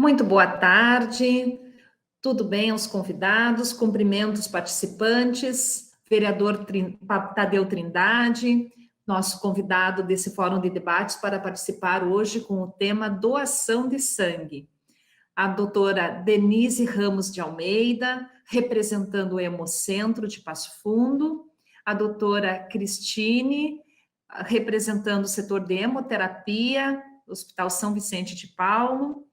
Muito boa tarde, tudo bem aos convidados, cumprimento os participantes, vereador Tadeu Trindade, nosso convidado desse fórum de debates para participar hoje com o tema doação de sangue. A doutora Denise Ramos de Almeida, representando o Hemocentro de Passo Fundo, a doutora Cristine, representando o setor de hemoterapia, Hospital São Vicente de Paulo,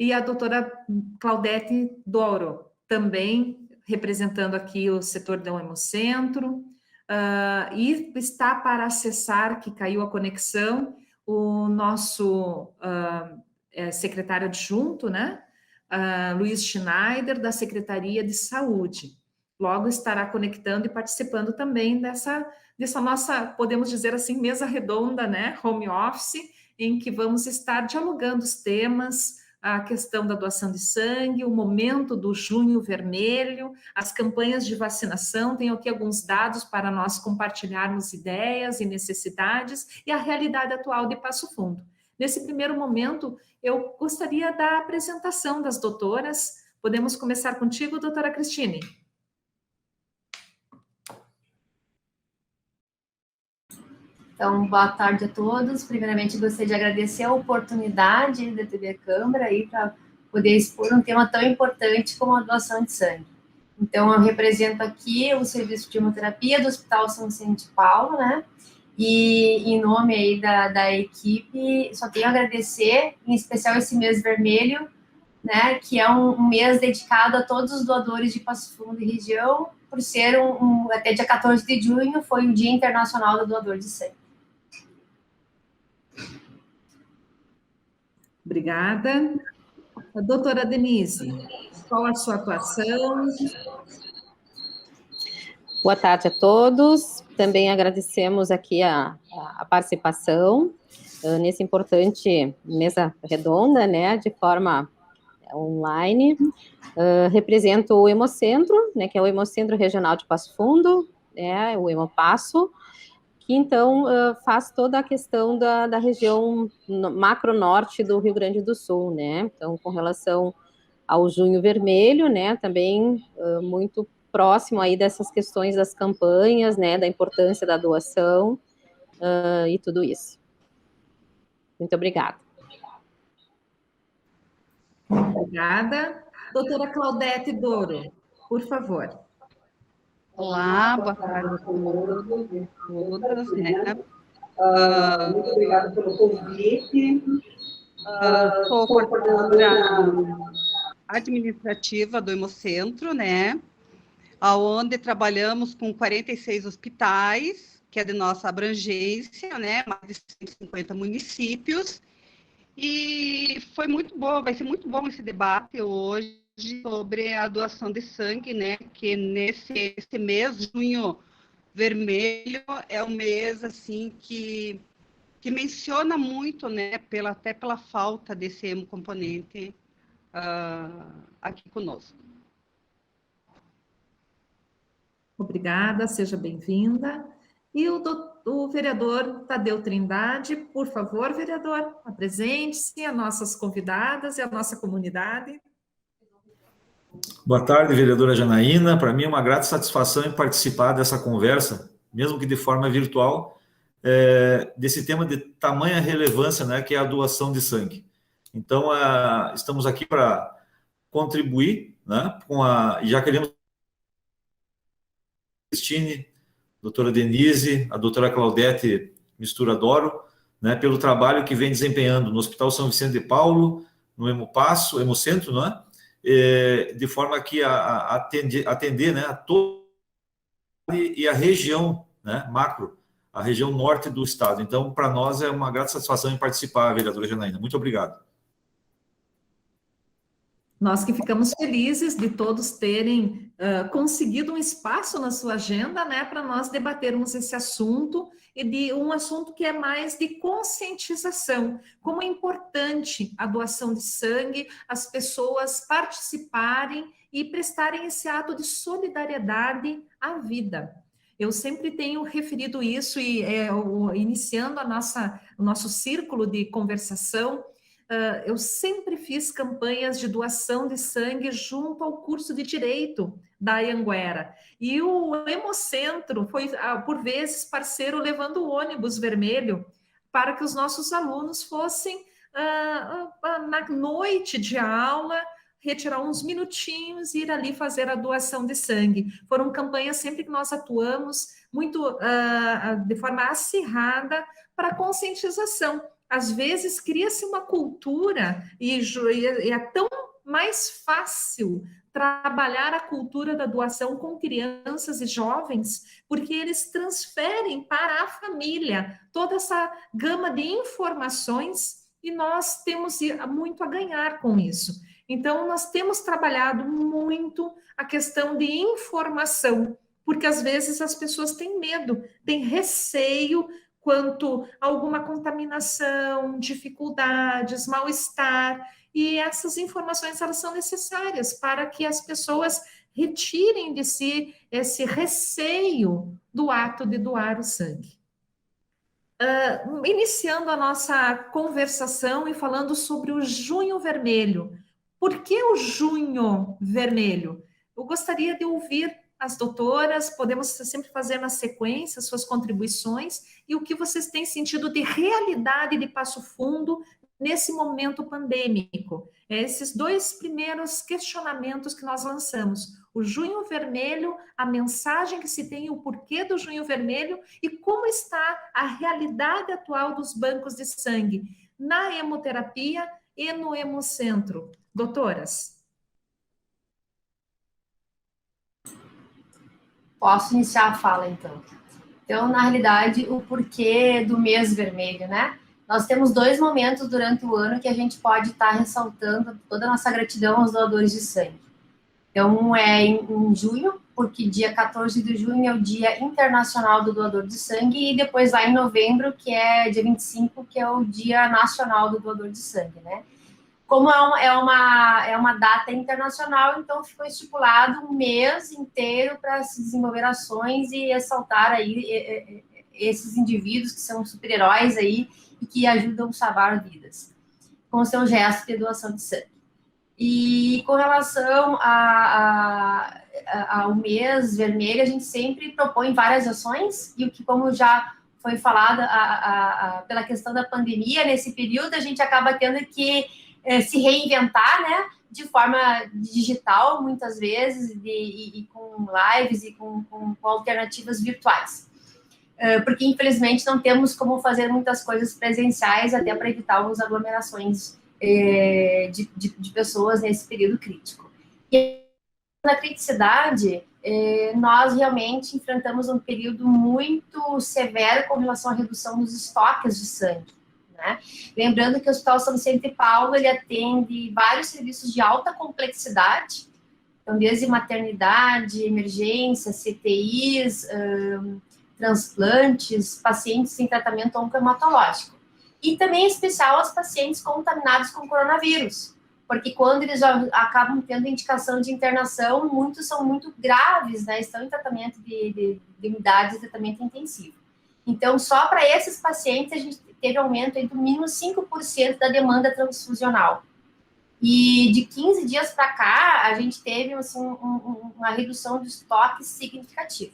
e a doutora Claudete Doro, também representando aqui o setor do Hemocentro, e está para acessar, que caiu a conexão, o nosso secretário adjunto, né? Luiz Schneider, da Secretaria de Saúde. Logo estará conectando e participando também dessa nossa, podemos dizer assim, mesa redonda, né? Home office, em que vamos estar dialogando os temas, a questão da doação de sangue, o momento do Junho Vermelho, as campanhas de vacinação. Tenho aqui alguns dados para nós compartilharmos ideias e necessidades e a realidade atual de Passo Fundo. Nesse primeiro momento, eu gostaria da apresentação das doutoras. Podemos começar contigo, doutora Cristine? Então, boa tarde a todos. Primeiramente, gostaria de agradecer a oportunidade da TV Câmara aí para poder expor um tema tão importante como a doação de sangue. Então, eu represento aqui o serviço de hemoterapia do Hospital São Vicente de Paulo, né? E em nome aí da equipe, só tenho a agradecer, em especial esse mês vermelho, né? Que é um mês dedicado a todos os doadores de Passo Fundo e região, por ser até dia 14 de junho, foi o Dia Internacional do Doador de Sangue. Obrigada. A doutora Denise, qual a sua atuação? Boa tarde a todos. Também agradecemos aqui a participação nesse importante mesa redonda, né, de forma online. Represento o Hemocentro, né, que é o Hemocentro Regional de Passo Fundo, o Hemopasso, que então faz toda a questão da região macro-norte do Rio Grande do Sul, né? Então, com relação ao Junho Vermelho, né, também muito próximo aí dessas questões das campanhas, né, da importância da doação e tudo isso. Muito obrigada. Obrigada. Doutora Claudete Doro, por favor. Olá, boa tarde a todos, né? Muito obrigada pelo convite. Sou coordenadora administrativa do Hemocentro, né? Onde trabalhamos com 46 hospitais, que é de nossa abrangência, né? Mais de 150 municípios. E foi muito bom, vai ser muito bom esse debate hoje sobre a doação de sangue, né? Que nesse mês, Junho Vermelho, é um mês assim que menciona muito, né? Até pela falta desse hemocomponente aqui conosco. Obrigada, seja bem-vinda. E o vereador Tadeu Trindade, por favor, vereador, apresente-se a nossas convidadas e a nossa comunidade. Boa tarde, vereadora Janaína. Para mim é uma grata satisfação em participar dessa conversa, mesmo que de forma virtual, desse tema de tamanha relevância, né, que é a doação de sangue. Então, estamos aqui para contribuir, né, já queremos Cristine, doutora Denise, a doutora Claudete Misturadoro, né, pelo trabalho que vem desempenhando no Hospital São Vicente de Paulo, no Hemopasso, Hemocentro, não é? De forma que atender, né, a toda e a região, né, macro, a região norte do estado. Então, para nós é uma grata satisfação em participar, vereadora Janaína. Muito obrigado. Nós que ficamos felizes de todos terem conseguido um espaço na sua agenda, né, para nós debatermos esse assunto, e de um assunto que é mais de conscientização, como é importante a doação de sangue, as pessoas participarem e prestarem esse ato de solidariedade à vida. Eu sempre tenho referido isso, e iniciando o nosso círculo de conversação, eu sempre fiz campanhas de doação de sangue junto ao curso de Direito da Anhanguera. E o Hemocentro foi, por vezes, parceiro levando o ônibus vermelho para que os nossos alunos fossem, na noite de aula, retirar uns minutinhos e ir ali fazer a doação de sangue. Foram campanhas sempre que nós atuamos muito de forma acirrada para conscientização. Às vezes cria-se uma cultura e é tão mais fácil trabalhar a cultura da doação com crianças e jovens, porque eles transferem para a família toda essa gama de informações e nós temos muito a ganhar com isso. Então, nós temos trabalhado muito a questão de informação, porque às vezes as pessoas têm medo, têm receio quanto a alguma contaminação, dificuldades, mal-estar, e essas informações elas são necessárias para que as pessoas retirem de si esse receio do ato de doar o sangue. Iniciando a nossa conversação e falando sobre o Junho Vermelho. Por que o Junho Vermelho? Eu gostaria de ouvir as doutoras, podemos sempre fazer na sequência suas contribuições e o que vocês têm sentido de realidade de Passo Fundo nesse momento pandêmico. Esses dois primeiros questionamentos que nós lançamos. O Junho Vermelho, a mensagem que se tem, o porquê do Junho Vermelho e como está a realidade atual dos bancos de sangue na hemoterapia e no Hemocentro. Doutoras? Posso iniciar a fala, então. Então, na realidade, o porquê do mês vermelho, né? Nós temos 2 momentos durante o ano que a gente pode estar ressaltando toda a nossa gratidão aos doadores de sangue. Então, é em junho, porque dia 14 de junho é o Dia Internacional do Doador de Sangue, e depois lá em novembro, que é dia 25, que é o Dia Nacional do Doador de Sangue, né? Como é uma data internacional, então ficou estipulado um mês inteiro para se desenvolver ações e ressaltar aí esses indivíduos que são super-heróis aí e que ajudam a salvar vidas, com o seu gesto de doação de sangue. E com relação ao mês vermelho, a gente sempre propõe várias ações, e o que, como já foi falado pela questão da pandemia, nesse período a gente acaba tendo que se reinventar, né, de forma digital, muitas vezes, e com lives e com alternativas virtuais. Porque, infelizmente, não temos como fazer muitas coisas presenciais, até para evitar as aglomerações de pessoas nesse período crítico. E na criticidade, nós realmente enfrentamos um período muito severo com relação à redução dos estoques de sangue. Né? Lembrando que o Hospital São Vicente de Paulo, ele atende vários serviços de alta complexidade, então desde maternidade, emergência, CTIs, transplantes, pacientes em tratamento oncohematológico. E também em especial os pacientes contaminados com coronavírus, porque quando eles já acabam tendo indicação de internação, muitos são muito graves, né? Estão em tratamento de unidades de tratamento intensivo. Então, só para esses pacientes, a gente teve aumento de no mínimo 5% da demanda transfusional. E de 15 dias para cá, a gente teve assim, uma redução de estoque significativa.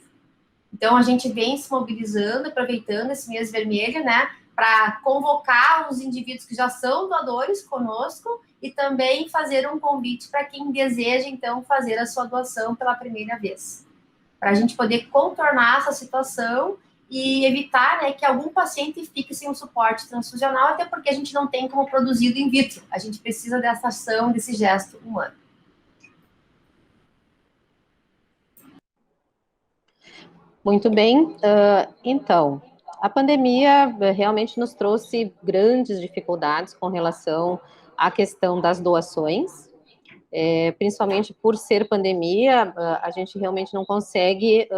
Então, a gente vem se mobilizando, aproveitando esse mês vermelho, né, para convocar os indivíduos que já são doadores conosco e também fazer um convite para quem deseja, então, fazer a sua doação pela primeira vez. Para a gente poder contornar essa situação e evitar, né, que algum paciente fique sem um suporte transfusional, até porque a gente não tem como produzido in vitro. A gente precisa dessa ação, desse gesto humano. Muito bem. Então, a pandemia realmente nos trouxe grandes dificuldades com relação à questão das doações, principalmente por ser pandemia, a gente realmente não consegue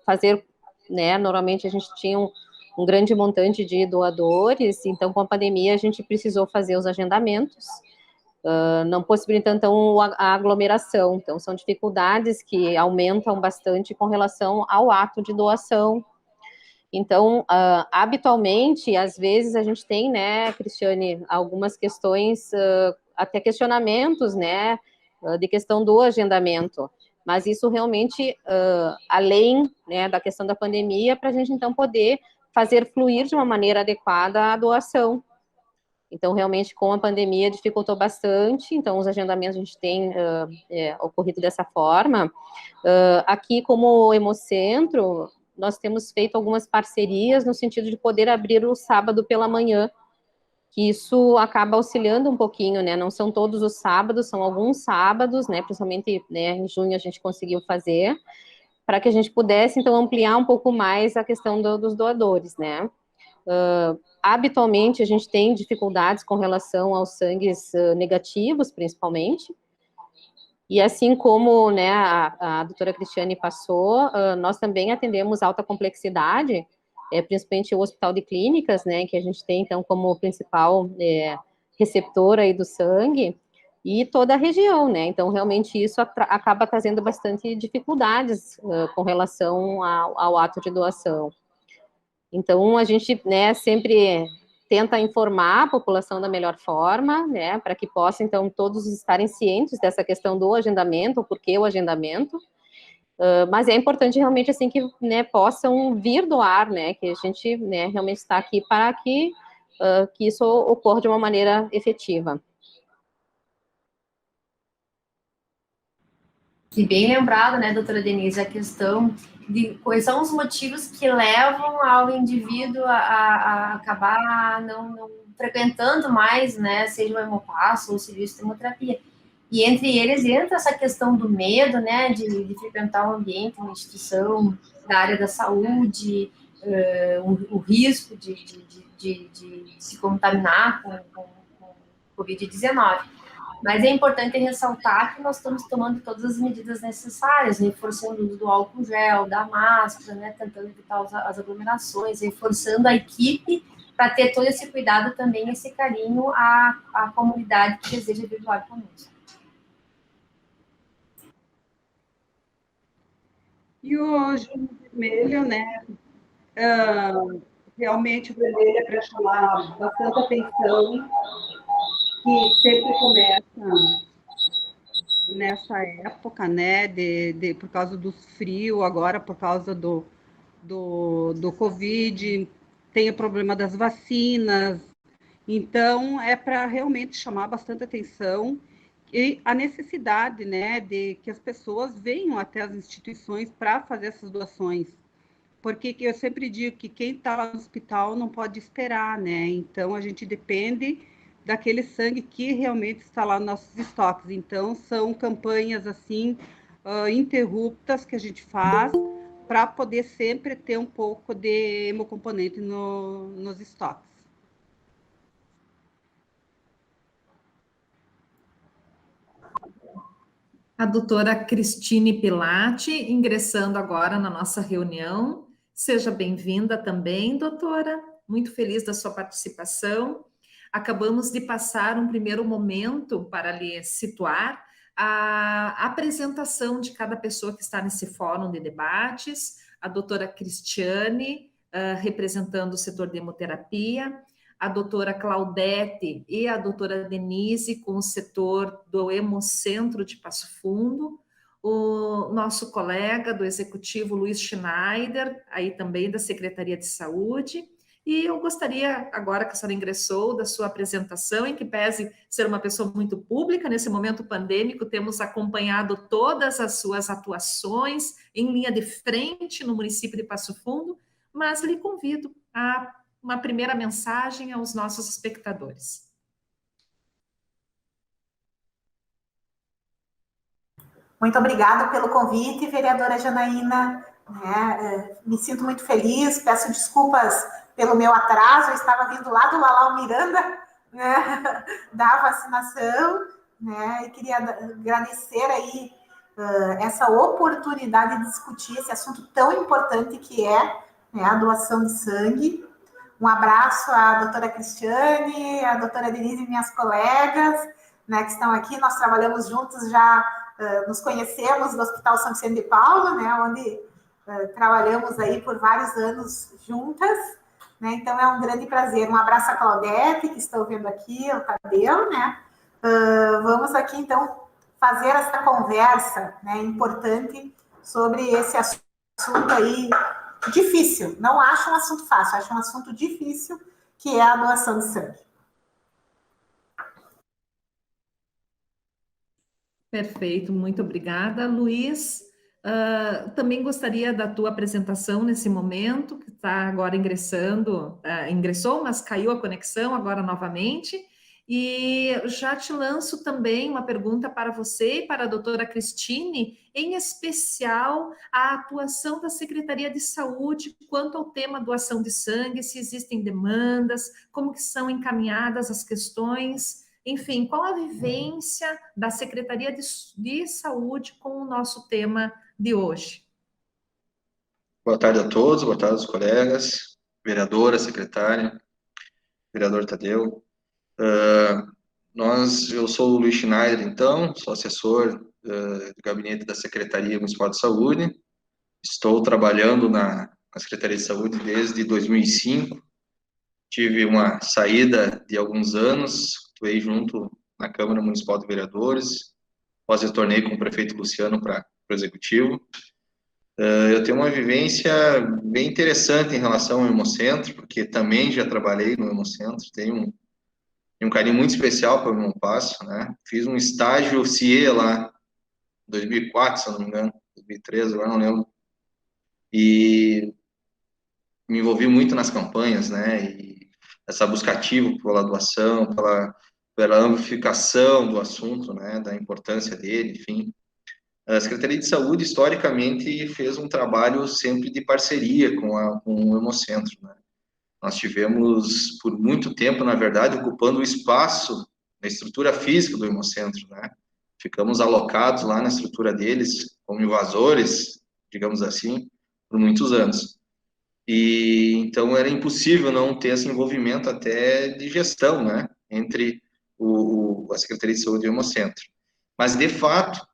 fazer, né, normalmente a gente tinha um grande montante de doadores, então com a pandemia a gente precisou fazer os agendamentos, não possibilitando então a aglomeração, então são dificuldades que aumentam bastante com relação ao ato de doação. Então, habitualmente, às vezes a gente tem, né, Cristiane, algumas questões, até questionamentos, né, de questão do agendamento, mas isso realmente, além, né, da questão da pandemia, para a gente, então, poder fazer fluir de uma maneira adequada a doação. Então, realmente, com a pandemia, dificultou bastante, então, os agendamentos a gente tem ocorrido dessa forma. Aqui, como Hemocentro, nós temos feito algumas parcerias no sentido de poder abrir o sábado pela manhã, que isso acaba auxiliando um pouquinho, né? Não são todos os sábados, são alguns sábados, né? Principalmente, né, em junho a gente conseguiu fazer, para que a gente pudesse, então, ampliar um pouco mais a questão dos doadores, né? Habitualmente, a gente tem dificuldades com relação aos sangues negativos, principalmente, e assim como, né, a doutora Cristiane passou, nós também atendemos alta complexidade, principalmente o Hospital de Clínicas, né, que a gente tem, então, como principal receptor aí do sangue, e toda a região, né, então, realmente, isso acaba trazendo bastante dificuldades com relação ao ato de doação. Então, a gente, né, sempre tenta informar a população da melhor forma, né, para que possa, então, todos estarem cientes dessa questão do agendamento, o porquê o agendamento, mas é importante realmente, assim, que, né, possam vir doar, né, que a gente, né, realmente está aqui para que isso ocorra de uma maneira efetiva. E bem lembrado, né, doutora Denise, a questão de quais são os motivos que levam ao indivíduo a acabar não frequentando mais, né, seja o hemopasso ou o serviço de hemoterapia. E entre eles entra essa questão do medo, né, de frequentar um ambiente, uma instituição da área da saúde, o risco de se contaminar com Covid-19. Mas é importante ressaltar que nós estamos tomando todas as medidas necessárias, reforçando o uso do álcool gel, da máscara, né, tentando evitar as aglomerações, reforçando a equipe para ter todo esse cuidado também, esse carinho à comunidade que deseja vir doar conosco. E o Junho Vermelho, né? Realmente o vermelho é para chamar bastante atenção, que sempre começa nessa época, né? Por causa do frio, agora por causa do Covid, tem o problema das vacinas. Então, é para realmente chamar bastante atenção e a necessidade, né, de que as pessoas venham até as instituições para fazer essas doações. Porque eu sempre digo que quem está lá no hospital não pode esperar, né? Então, a gente depende daquele sangue que realmente está lá nos nossos estoques. Então, são campanhas, assim, interruptas que a gente faz para poder sempre ter um pouco de hemocomponente nos estoques. A doutora Cristine Pilati, ingressando agora na nossa reunião. Seja bem-vinda também, doutora. Muito feliz da sua participação. Acabamos de passar um primeiro momento para lhe situar a apresentação de cada pessoa que está nesse fórum de debates. A doutora Cristiane, representando o setor de hemoterapia, a doutora Claudete e a doutora Denise com o setor do Hemocentro de Passo Fundo, o nosso colega do executivo Luiz Schneider, aí também da Secretaria de Saúde, e eu gostaria, agora que a senhora ingressou, da sua apresentação, em que pese ser uma pessoa muito pública, nesse momento pandêmico, temos acompanhado todas as suas atuações em linha de frente no município de Passo Fundo, mas lhe convido a uma primeira mensagem aos nossos espectadores. Muito obrigada pelo convite, vereadora Janaína. Me sinto muito feliz, peço desculpas pelo meu atraso, eu estava vindo lá do Lalau Miranda, né, da vacinação, né, e queria agradecer aí essa oportunidade de discutir esse assunto tão importante que é, né, a doação de sangue. Um abraço à doutora Cristiane, à doutora Denise e minhas colegas, né, que estão aqui. Nós trabalhamos juntos, já nos conhecemos do Hospital São Vicente de Paulo, né, onde trabalhamos aí por vários anos juntas, né? Então é um grande prazer. Um abraço a Claudete, que estou vendo aqui, o Tadeu, né? Vamos aqui, então, fazer essa conversa, né, importante sobre esse assunto aí difícil. Não acho um assunto fácil, acho um assunto difícil, que é a doação de sangue. Perfeito, muito obrigada, Luiz. Também gostaria da tua apresentação nesse momento, que está agora ingressando, ingressou, mas caiu a conexão agora novamente. E já te lanço também uma pergunta para você e para a doutora Cristine, em especial a atuação da Secretaria de Saúde quanto ao tema doação de sangue, se existem demandas, como que são encaminhadas as questões, enfim, qual a vivência da Secretaria de Saúde com o nosso tema de hoje? Boa tarde a todos, boa tarde aos colegas, vereadora, secretária, vereador Tadeu. Eu sou o Luiz Schneider, então, sou assessor do gabinete da Secretaria Municipal de Saúde. Estou trabalhando na Secretaria de Saúde desde 2005. Tive uma saída de alguns anos, atuei junto na Câmara Municipal de Vereadores, após retornei com o prefeito Luciano para o Executivo. Eu tenho uma vivência bem interessante em relação ao Hemocentro, porque também já trabalhei no Hemocentro, tenho um carinho muito especial para o Hemopasso, né? Fiz um estágio CIE lá, em 2004, se eu não me engano, 2013, agora não lembro. E me envolvi muito nas campanhas, né? E essa busca ativa pela doação, pela amplificação do assunto, né? Da importância dele, enfim. A Secretaria de Saúde, historicamente, fez um trabalho sempre de parceria com o Hemocentro, né? Nós tivemos, por muito tempo, na verdade, ocupando o espaço na estrutura física do Hemocentro, né? Ficamos alocados lá na estrutura deles, como invasores, digamos assim, por muitos anos. E então era impossível não ter esse envolvimento até de gestão, né? Entre a Secretaria de Saúde e o Hemocentro. Mas, de fato,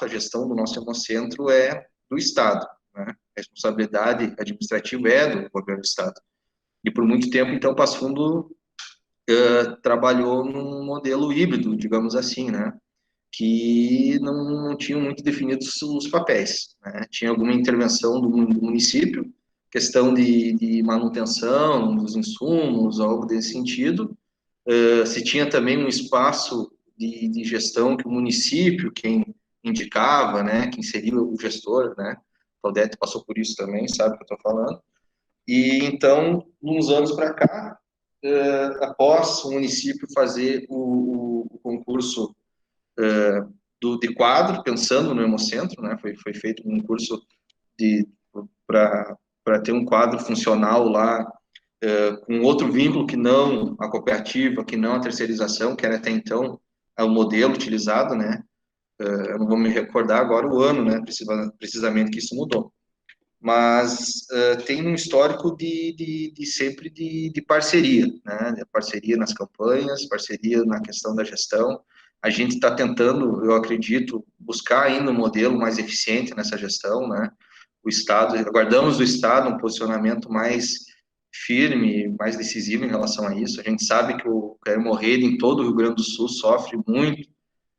a gestão do nosso Hemocentro é do Estado, né? A responsabilidade administrativa é do governo do Estado. E por muito tempo, então, Passo Fundo trabalhou num modelo híbrido, digamos assim, né? Que não tinham muito definidos os papéis, né? Tinha alguma intervenção do município, questão de manutenção dos insumos, algo desse sentido. Se tinha também um espaço de gestão que o município, quem indicava, né? Quem seria o gestor, né? Claudete passou por isso também, sabe o que eu estou falando. E então, uns anos para cá, após o município fazer o concurso de quadro, pensando no Hemocentro, né, foi feito um concurso para ter um quadro funcional lá, com outro vínculo que não a cooperativa, que não a terceirização, que era até então o modelo utilizado, né? Eu não vou me recordar agora o ano, né, precisamente que isso mudou. Mas tem um histórico sempre de parceria, né? De parceria nas campanhas, parceria na questão da gestão. A gente está tentando, eu acredito, buscar ainda um modelo mais eficiente nessa gestão, né? O Estado, aguardamos do Estado um posicionamento mais firme, mais decisivo em relação a isso. A gente sabe que o Hemorrhoide em todo o Rio Grande do Sul sofre muito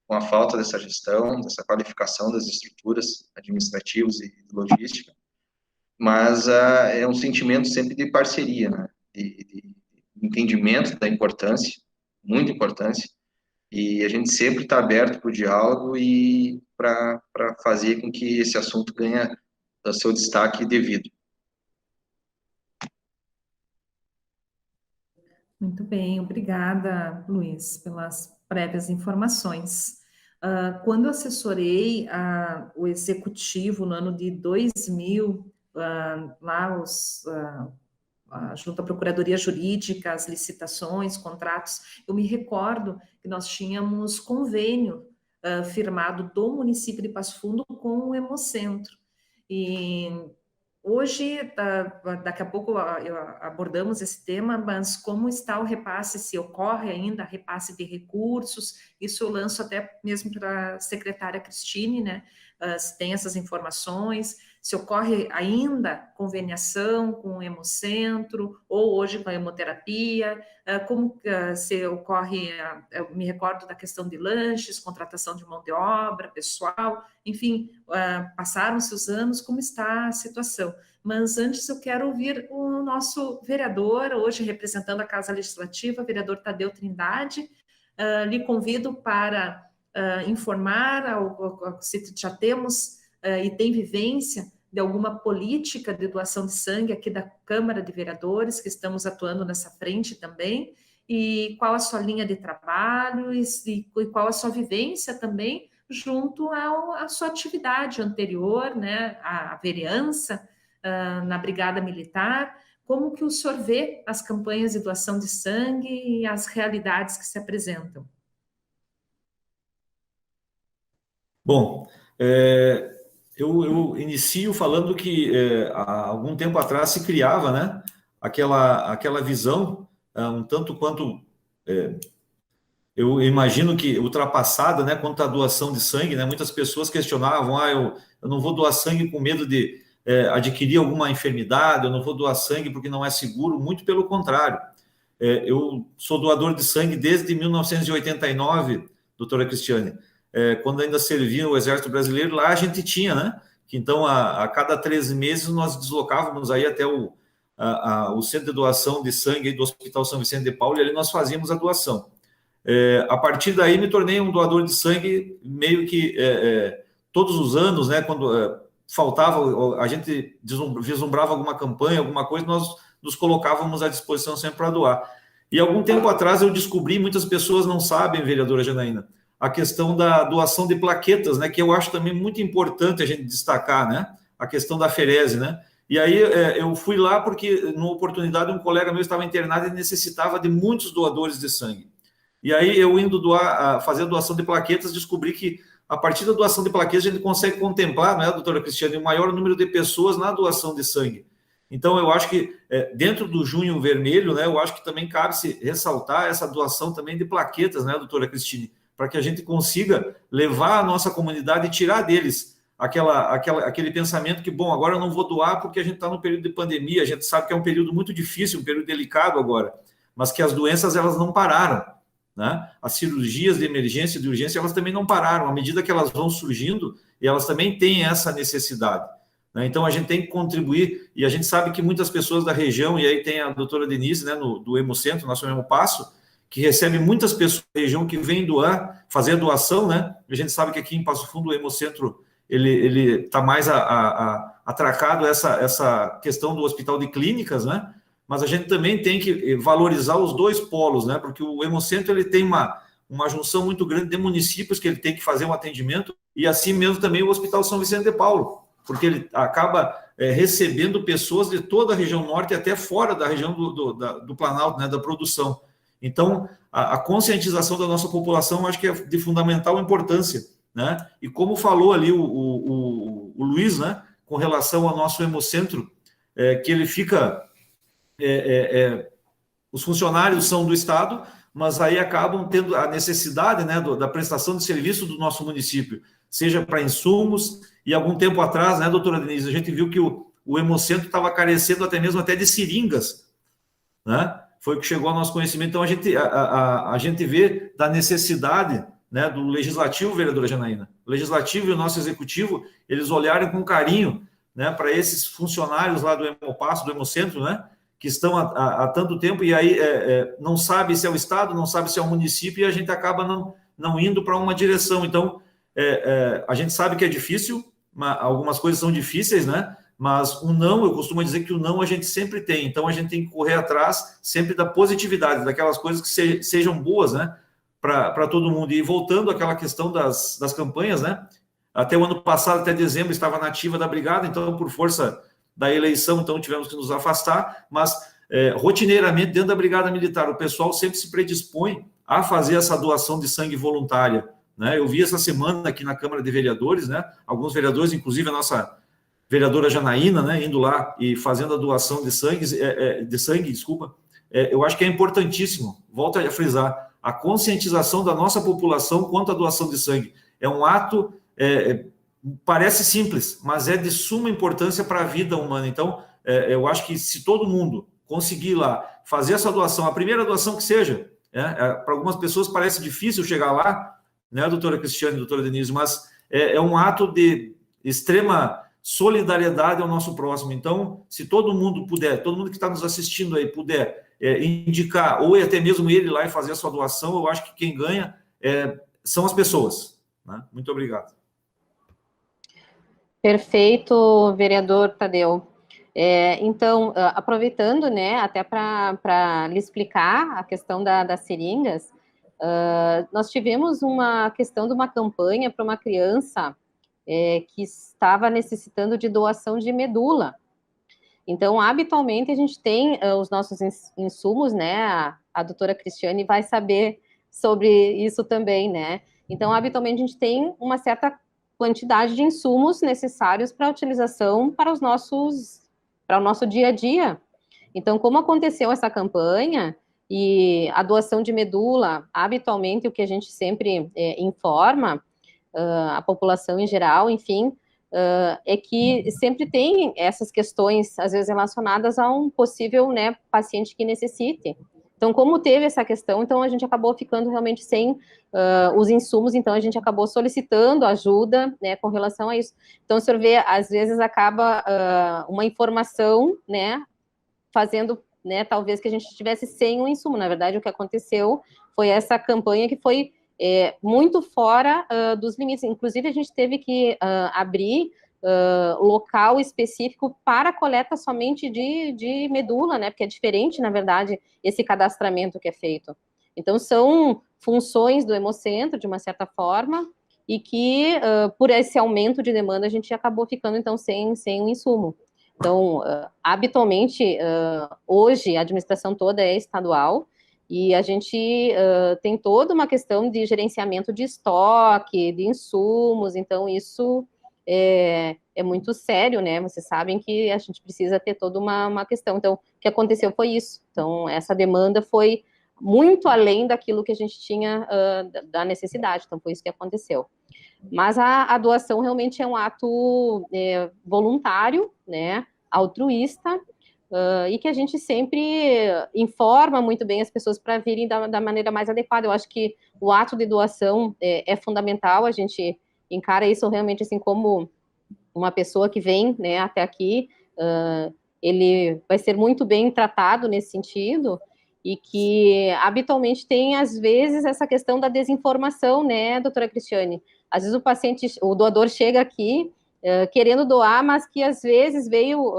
com a falta dessa gestão, dessa qualificação das estruturas administrativas e logística. Mas é um sentimento sempre de parceria, né? De entendimento da importância, muita importância, e a gente sempre está aberto para o diálogo e para fazer com que esse assunto ganhe o seu destaque devido. Muito bem, obrigada, Luiz, pelas prévias informações. Quando assessorei o executivo no ano de 2000, lá junto à Procuradoria Jurídica, as licitações, contratos, eu me recordo que nós tínhamos convênio firmado do município de Passo Fundo com o Hemocentro. E hoje, daqui a pouco abordamos esse tema, mas como está o repasse, se ocorre ainda repasse de recursos, isso eu lanço até mesmo para a secretária Cristine, né? Se tem essas informações, se ocorre ainda conveniação com o hemocentro, ou hoje com a hemoterapia, como se ocorre, eu me recordo da questão de lanches, contratação de mão de obra, pessoal, enfim, passaram-se os anos, como está a situação. Mas antes eu quero ouvir o nosso vereador, hoje representando a Casa Legislativa, vereador Tadeu Trindade. Lhe convido para informar se já temos e tem vivência de alguma política de doação de sangue aqui da Câmara de Vereadores, que estamos atuando nessa frente também, e qual a sua linha de trabalho e qual a sua vivência também junto à sua atividade anterior, né, à vereança na Brigada Militar. Como que o senhor vê as campanhas de doação de sangue e as realidades que se apresentam? Bom, eu inicio falando que há algum tempo atrás se criava, né, aquela visão um tanto quanto, eu imagino que ultrapassada, né, quanto à doação de sangue, né, muitas pessoas questionavam, eu não vou doar sangue com medo de adquirir alguma enfermidade, eu não vou doar sangue porque não é seguro, muito pelo contrário. Eu sou doador de sangue desde 1989, doutora Cristiane, quando ainda servia o Exército Brasileiro, lá a gente tinha, né? Que então a cada 13 meses nós deslocávamos aí até o centro de doação de sangue do Hospital São Vicente de Paulo, e ali nós fazíamos a doação. A partir daí me tornei um doador de sangue meio que todos os anos, né? Quando faltava, a gente vislumbrava alguma campanha, alguma coisa, nós nos colocávamos à disposição sempre para doar. E algum tempo atrás eu descobri, muitas pessoas não sabem, vereadora Janaína, a questão da doação de plaquetas, né, que eu acho também muito importante a gente destacar, né, a questão da ferese, né, e aí eu fui lá porque, numa oportunidade, um colega meu estava internado e necessitava de muitos doadores de sangue, e aí eu indo fazer a doação de plaquetas, descobri que a partir da doação de plaquetas a gente consegue contemplar, né, doutora Cristiane, o maior número de pessoas na doação de sangue. Então eu acho que dentro do Junho Vermelho, né, eu acho que também cabe-se ressaltar essa doação também de plaquetas, né, doutora Cristine, para que a gente consiga levar a nossa comunidade e tirar deles aquele pensamento que, bom, agora eu não vou doar porque a gente está no período de pandemia, a gente sabe que é um período muito difícil, um período delicado agora, mas que as doenças, elas não pararam, né? As cirurgias de emergência e de urgência, elas também não pararam, à medida que elas vão surgindo, e elas também têm essa necessidade, né? Então, a gente tem que contribuir, e a gente sabe que muitas pessoas da região, e aí tem a doutora Denise, né, do Hemocentro, nosso Hemopasso, que recebe muitas pessoas da região que vêm doar, fazer a doação, né? A gente sabe que aqui em Passo Fundo o Hemocentro, ele está mais atracado a essa questão do hospital de clínicas, né? Mas a gente também tem que valorizar os dois polos, né? Porque o Hemocentro, ele tem uma junção muito grande de municípios que ele tem que fazer um atendimento, e assim mesmo também o Hospital São Vicente de Paulo, porque ele acaba recebendo pessoas de toda a região norte, até fora da região do Planalto, né? Da produção. Então, a conscientização da nossa população, acho que é de fundamental importância, né? E como falou ali o Luiz, né, com relação ao nosso Hemocentro, que ele fica... os funcionários são do Estado, mas aí acabam tendo a necessidade, né, da prestação de serviço do nosso município, seja para insumos, e algum tempo atrás, né, doutora Denise, a gente viu que o Hemocentro estava carecendo até de seringas, né? Foi o que chegou ao nosso conhecimento. Então, a gente vê da necessidade, né, do Legislativo, vereadora Janaína, o Legislativo e o nosso Executivo, eles olharem com carinho, né, para esses funcionários lá do Hemopasso, do Hemocentro, né, que estão há tanto tempo, e aí não sabe se é o Estado, não sabe se é o município, e a gente acaba não indo para uma direção. Então, a gente sabe que é difícil, algumas coisas são difíceis, né? Mas o não, eu costumo dizer que o não a gente sempre tem, então a gente tem que correr atrás sempre da positividade, daquelas coisas que sejam boas, né, para todo mundo. E voltando àquela questão das campanhas, né, até o ano passado, até dezembro, estava na ativa da Brigada, então por força da eleição, então tivemos que nos afastar, mas rotineiramente dentro da Brigada Militar, o pessoal sempre se predispõe a fazer essa doação de sangue voluntária, né. Eu vi essa semana aqui na Câmara de Vereadores, né, alguns vereadores, inclusive a nossa vereadora Janaína, né, indo lá e fazendo a doação de sangue, desculpa, eu acho que é importantíssimo, volto a frisar, a conscientização da nossa população quanto à doação de sangue. É um ato parece simples, mas é de suma importância para a vida humana. Então, eu acho que se todo mundo conseguir lá fazer essa doação, a primeira doação que seja, para algumas pessoas parece difícil chegar lá, né, doutora Cristiane, doutora Denise, mas é um ato de extrema solidariedade ao nosso próximo. Então, se todo mundo puder, todo mundo que está nos assistindo aí puder indicar, ou até mesmo ele lá e fazer a sua doação, eu acho que quem ganha são as pessoas. Né? Muito obrigado. Perfeito, vereador Tadeu. Então, aproveitando, né, até para lhe explicar a questão das seringas, nós tivemos uma questão de uma campanha para uma criança que estava necessitando de doação de medula. Então, habitualmente, a gente tem os nossos insumos, né, a doutora Cristiane vai saber sobre isso também, né. Então, habitualmente, a gente tem uma certa quantidade de insumos necessários para a utilização para o nosso dia a dia. Então, como aconteceu essa campanha e a doação de medula, habitualmente o que a gente sempre informa a população em geral, enfim, é que sempre tem essas questões, às vezes relacionadas a um possível, né, paciente que necessite. Então, como teve essa questão, então a gente acabou ficando realmente sem os insumos, então a gente acabou solicitando ajuda, né, com relação a isso. Então, o senhor vê, às vezes acaba uma informação, né, fazendo, né, talvez que a gente estivesse sem um insumo. Na verdade, o que aconteceu foi essa campanha que foi muito fora dos limites. Inclusive, a gente teve que abrir local específico para coleta somente de medula, né, porque é diferente, na verdade, esse cadastramento que é feito. Então, são funções do Hemocentro, de uma certa forma, e que, por esse aumento de demanda, a gente acabou ficando, então, sem um insumo. Então, habitualmente, hoje, a administração toda é estadual, e a gente tem toda uma questão de gerenciamento de estoque, de insumos, então isso é muito sério, né? Vocês sabem que a gente precisa ter toda uma questão. Então, o que aconteceu foi isso. Então, essa demanda foi muito além daquilo que a gente tinha da necessidade. Então, foi isso que aconteceu. Mas a doação realmente é um ato voluntário, né? Altruísta, e que a gente sempre informa muito bem as pessoas para virem da maneira mais adequada. Eu acho que o ato de doação é fundamental, a gente encara isso realmente assim como uma pessoa que vem, né, até aqui, ele vai ser muito bem tratado nesse sentido, e que habitualmente tem, às vezes, essa questão da desinformação, né, doutora Cristiane? Às vezes o doador chega aqui querendo doar, mas que às vezes veio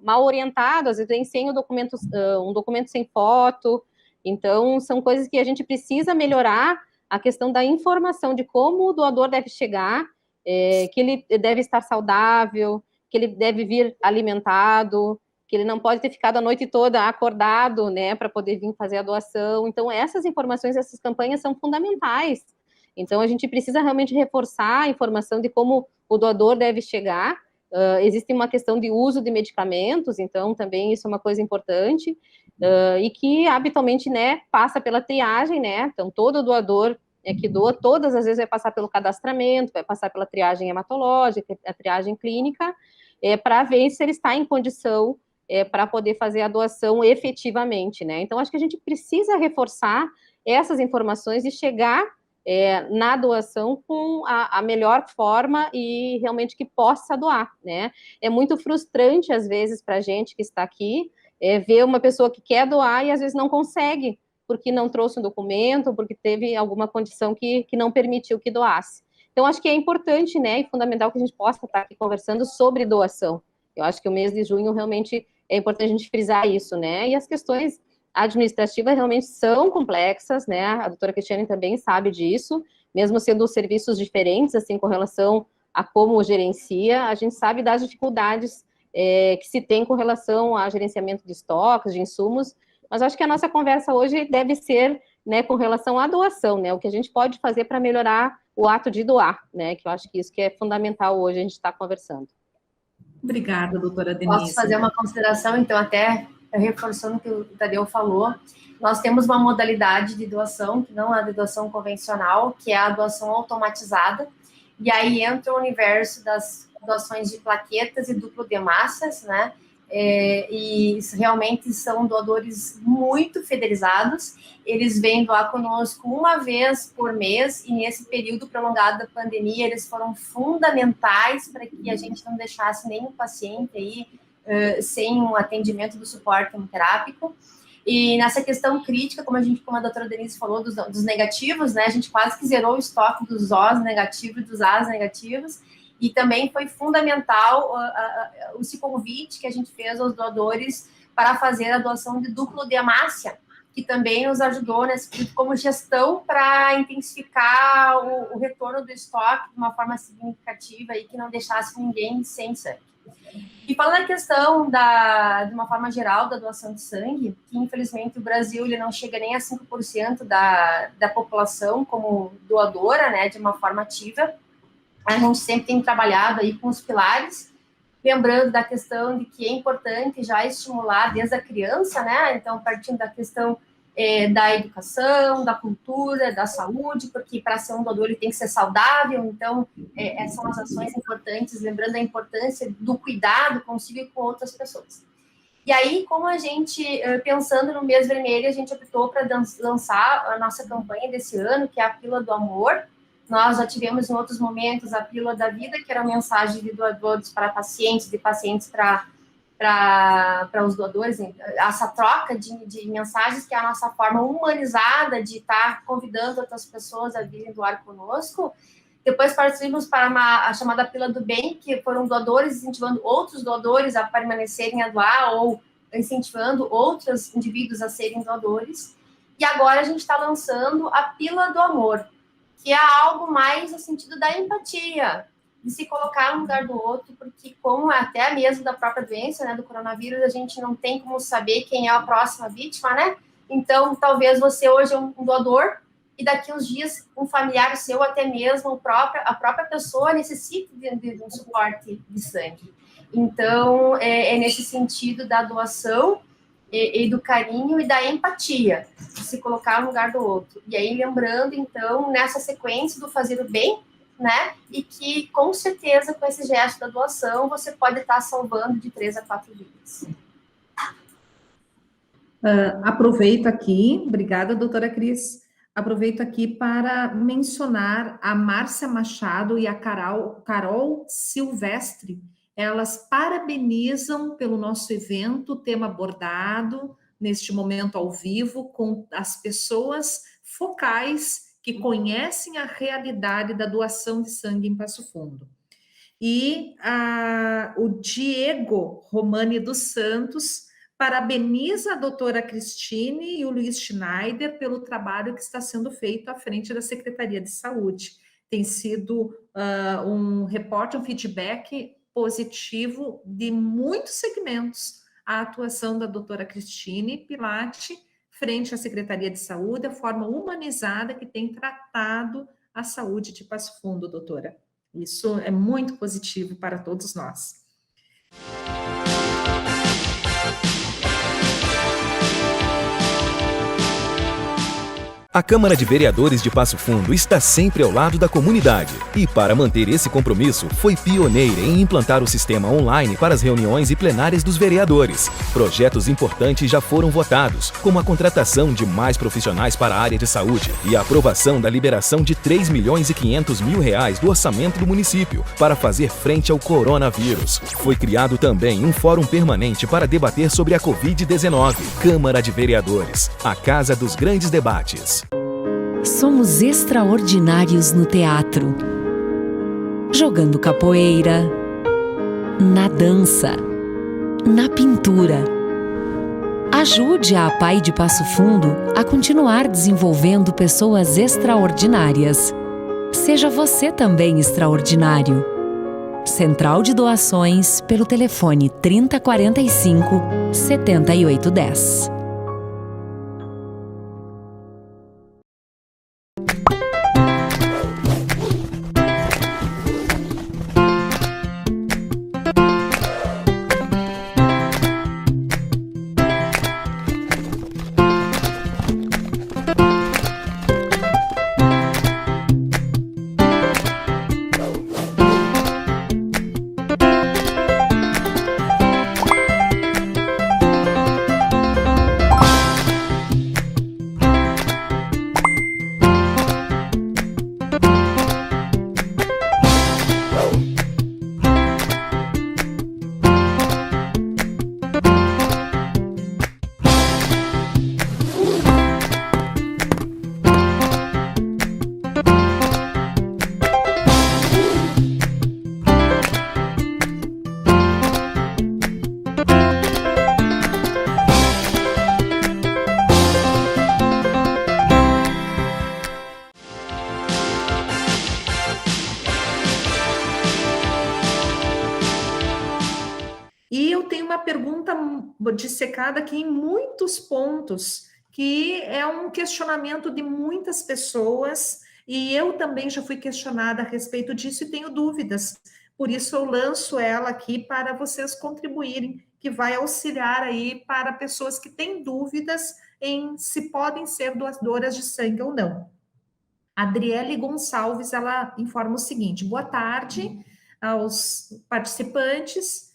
mal orientado, às vezes vem sem um documento sem foto. Então, são coisas que a gente precisa melhorar, a questão da informação de como o doador deve chegar, que ele deve estar saudável, que ele deve vir alimentado, que ele não pode ter ficado a noite toda acordado, né, para poder vir fazer a doação. Então, essas informações, essas campanhas são fundamentais. Então, a gente precisa realmente reforçar a informação de como o doador deve chegar. Existe uma questão de uso de medicamentos, então também isso é uma coisa importante, e que habitualmente, né, passa pela triagem, né, então todo doador que doa, todas as vezes vai passar pelo cadastramento, vai passar pela triagem hematológica, a triagem clínica, para ver se ele está em condição para poder fazer a doação efetivamente, né. Então, acho que a gente precisa reforçar essas informações e chegar na doação com a melhor forma e realmente que possa doar, né. É muito frustrante, às vezes, para a gente que está aqui, ver uma pessoa que quer doar e, às vezes, não consegue, porque não trouxe um documento, porque teve alguma condição que não permitiu que doasse. Então, acho que é importante, né, e fundamental que a gente possa estar aqui conversando sobre doação. Eu acho que o mês de junho realmente é importante a gente frisar isso, né, e as questões administrativas realmente são complexas, né, a doutora Cristiane também sabe disso, mesmo sendo serviços diferentes, assim, com relação a como gerencia, a gente sabe das dificuldades que se tem com relação a gerenciamento de estoques, de insumos, mas acho que a nossa conversa hoje deve ser, né, com relação à doação, né, o que a gente pode fazer para melhorar o ato de doar, né, que eu acho que isso que é fundamental hoje a gente está conversando. Obrigada, doutora Denise. Posso fazer uma consideração, então, até reforçando o que o Tadeu falou, nós temos uma modalidade de doação, que não é a de doação convencional, que é a doação automatizada. e aí entra o universo das doações de plaquetas e duplo de hemácias, né? E realmente são doadores muito fidelizados, eles vêm doar conosco uma vez por mês, e nesse período prolongado da pandemia, eles foram fundamentais para que a gente não deixasse nenhum paciente aí sem um atendimento do suporte hemoterápico. E nessa questão crítica, como a doutora Denise falou, dos negativos, né, a gente quase que zerou o estoque dos Os negativos e dos As negativos, e também foi fundamental esse convite que a gente fez aos doadores para fazer a doação de duplo de hemácia, que também nos ajudou como gestão para intensificar o retorno do estoque de uma forma significativa e que não deixasse ninguém sem sangue. E falando na questão de uma forma geral da doação de sangue, que infelizmente o Brasil ele não chega nem a 5% da população como doadora, né, de uma forma ativa. A gente sempre tem trabalhado aí com os pilares, lembrando da questão de que é importante já estimular desde a criança, né? Então, partindo da questão da educação, da cultura, da saúde, porque para ser um doador ele tem que ser saudável, então essas são as ações importantes, lembrando a importância do cuidado consigo e com outras pessoas. E aí, como a gente, pensando no mês vermelho, a gente optou para lançar a nossa campanha desse ano, que é a Pílula do Amor. Nós já tivemos em outros momentos a Pílula da Vida, que era uma mensagem de doadores para pacientes, de pacientes para os doadores, essa troca de mensagens, que é a nossa forma humanizada de estar convidando outras pessoas a virem doar conosco. Depois partimos para a chamada Pílula do Bem, que foram doadores incentivando outros doadores a permanecerem a doar ou incentivando outros indivíduos a serem doadores. E agora a gente está lançando a Pílula do Amor, que é algo mais no sentido da empatia, de se colocar no lugar do outro, porque como até mesmo da própria doença, né, do coronavírus, a gente não tem como saber quem é a próxima vítima, né? Então, talvez você hoje é um doador e daqui uns dias um familiar seu, até mesmo a própria pessoa necessita de um suporte de sangue. Então, é nesse sentido da doação e do carinho e da empatia, de se colocar no lugar do outro. E aí, lembrando, então, nessa sequência do fazer o bem, né, e que, com certeza, com esse gesto da doação, você pode estar salvando de 3 a 4 vidas. Aproveito aqui, obrigada, doutora Cris, aproveito aqui para mencionar a Márcia Machado e a Carol Silvestre. Elas parabenizam pelo nosso evento, tema abordado neste momento ao vivo, com as pessoas focais que conhecem a realidade da doação de sangue em Passo Fundo. E o Diego Romani dos Santos parabeniza a doutora Cristine e o Luiz Schneider pelo trabalho que está sendo feito à frente da Secretaria de Saúde. Tem sido um feedback positivo de muitos segmentos a atuação da doutora Cristine Pilati frente à Secretaria de Saúde, a forma humanizada que tem tratado a saúde de Passo Fundo, doutora. Isso é muito positivo para todos nós. A Câmara de Vereadores de Passo Fundo está sempre ao lado da comunidade e, para manter esse compromisso, foi pioneira em implantar o sistema online para as reuniões e plenárias dos vereadores. Projetos importantes já foram votados, como a contratação de mais profissionais para a área de saúde e a aprovação da liberação de R$3.500.000 do orçamento do município para fazer frente ao coronavírus. Foi criado também um fórum permanente para debater sobre a Covid-19. Câmara de Vereadores, a casa dos grandes debates. Somos extraordinários no teatro, jogando capoeira, na dança, na pintura. Ajude a APAI de Passo Fundo a continuar desenvolvendo pessoas extraordinárias. Seja você também extraordinário. Central de Doações pelo telefone 3045 7810. dissecada aqui em muitos pontos, que é um questionamento de muitas pessoas, e eu também já fui questionada a respeito disso e tenho dúvidas. Por isso eu lanço ela aqui para vocês contribuírem, que vai auxiliar aí para pessoas que têm dúvidas em se podem ser doadoras de sangue ou não. Adriele Gonçalves, ela informa o seguinte: boa tarde aos participantes.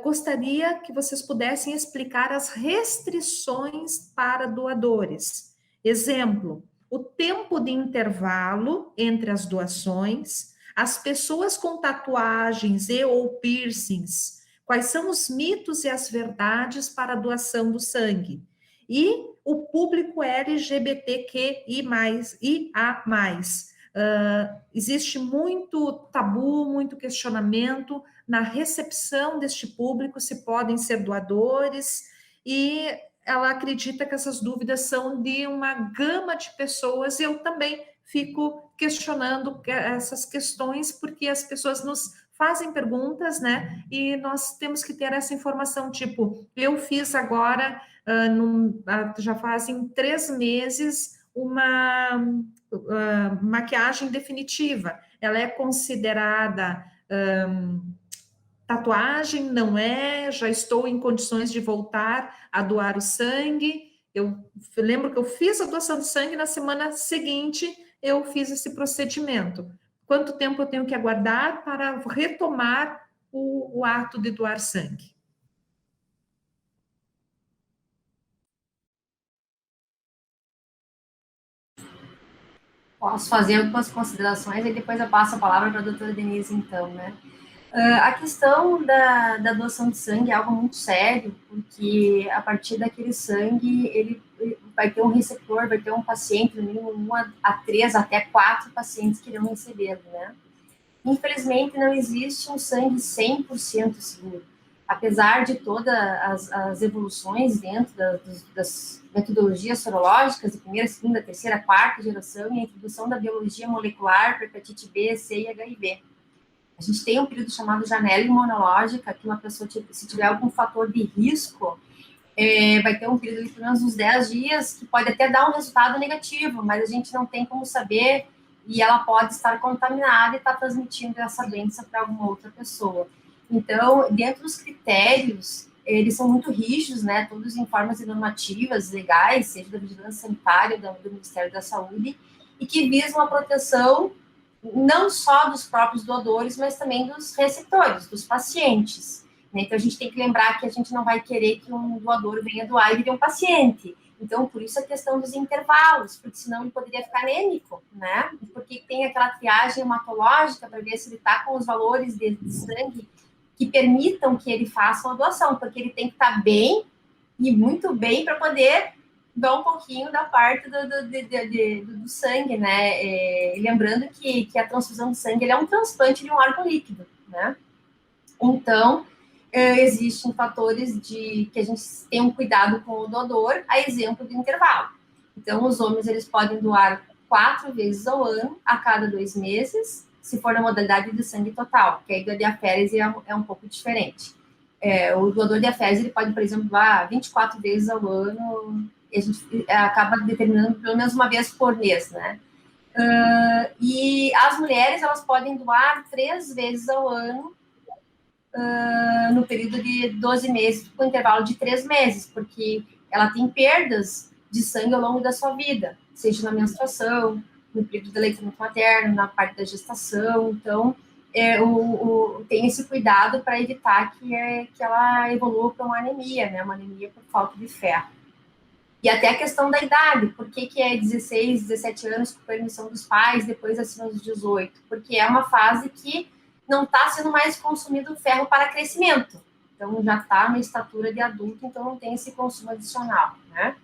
Gostaria que vocês pudessem explicar as restrições para doadores. Exemplo, o tempo de intervalo entre as doações, as pessoas com tatuagens e ou piercings, quais são os mitos e as verdades para a doação do sangue. E o público LGBTQI+, IA+. Existe muito tabu, muito questionamento na recepção deste público, se podem ser doadores, e ela acredita que essas dúvidas são de uma gama de pessoas, e eu também fico questionando essas questões, porque as pessoas nos fazem perguntas, né, e nós temos que ter essa informação, tipo, eu fiz agora, já fazem 3 meses, uma maquiagem definitiva, ela é considerada tatuagem? Não é? Já estou em condições de voltar a doar o sangue? Eu lembro que eu fiz a doação de sangue, na semana seguinte eu fiz esse procedimento. Quanto tempo eu tenho que aguardar para retomar o ato de doar sangue? Posso fazer algumas considerações e depois eu passo a palavra para a doutora Denise, então, né? A questão da doação de sangue é algo muito sério, porque a partir daquele sangue, ele vai ter um receptor, vai ter um paciente, no mínimo 1 a 3, até 4 pacientes que irão recebê-lo, né? Infelizmente, não existe um sangue 100% seguro. Apesar de todas as evoluções dentro das metodologias sorológicas de primeira, segunda, terceira, quarta geração e a introdução da biologia molecular para hepatite B, C e HIV. A gente tem um período chamado janela imunológica, que uma pessoa, se tiver algum fator de risco, vai ter um período de pelo menos uns 10 dias, que pode até dar um resultado negativo, mas a gente não tem como saber, e ela pode estar contaminada e estar transmitindo essa doença para alguma outra pessoa. Então, dentro dos critérios, eles são muito rígidos, né, todos em formas normativas, legais, seja da vigilância sanitária, do Ministério da Saúde, e que visam a proteção não só dos próprios doadores, mas também dos receptores, dos pacientes. Né? Então, a gente tem que lembrar que a gente não vai querer que um doador venha doar e vire um paciente. Então, por isso a questão dos intervalos, porque senão ele poderia ficar anêmico, né? Porque tem aquela triagem hematológica para ver se ele está com os valores de sangue que permitam que ele faça uma doação, porque ele tem que estar bem e muito bem para poder dar um pouquinho da parte do sangue, né? Lembrando que a transfusão de sangue é um transplante de um órgão líquido, né? Então, existem fatores que a gente tem um cuidado com o doador, a exemplo do intervalo. Então, os homens, eles podem doar 4 vezes ao ano, a cada 2 meses, se for na modalidade de sangue total, porque aí do diaférese é um pouco diferente. O doador de diaférese, ele pode, por exemplo, doar 24 vezes ao ano, e a gente acaba determinando pelo menos uma vez por mês, né? E as mulheres, elas podem doar 3 vezes ao ano, no período de 12 meses, com intervalo de 3 meses, porque ela tem perdas de sangue ao longo da sua vida, seja na menstruação, no período do aleitamento materno, na parte da gestação. Então, tem esse cuidado para evitar que ela evolua para uma anemia, né? Uma anemia por falta de ferro. E até a questão da idade, por que é 16, 17 anos com permissão dos pais, depois acima dos 18? Porque é uma fase que não está sendo mais consumido ferro para crescimento. Então, já está na estatura de adulto, então não tem esse consumo adicional, né?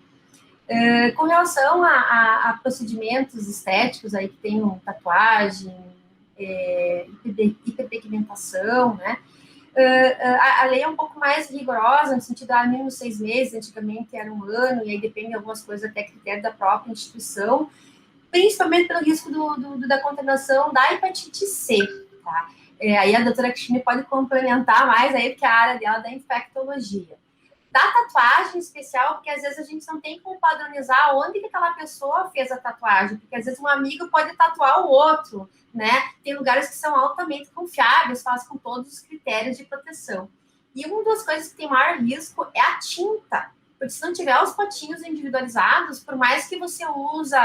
Com relação a procedimentos estéticos, aí que tem tatuagem, hiperpigmentação, né? A lei é um pouco mais rigorosa, no sentido de mínimo 6 meses, antigamente era 1 ano, e aí depende de algumas coisas até critério da própria instituição, principalmente pelo risco da contaminação da hepatite C, tá? Aí a doutora Cristina pode complementar mais, aí, porque a área dela é da infectologia. Da tatuagem especial, porque às vezes a gente não tem como padronizar onde que aquela pessoa fez a tatuagem, porque às vezes um amigo pode tatuar o outro, né? Tem lugares que são altamente confiáveis, faz com todos os critérios de proteção. E uma das coisas que tem maior risco é a tinta, porque se não tiver os potinhos individualizados, por mais que você usa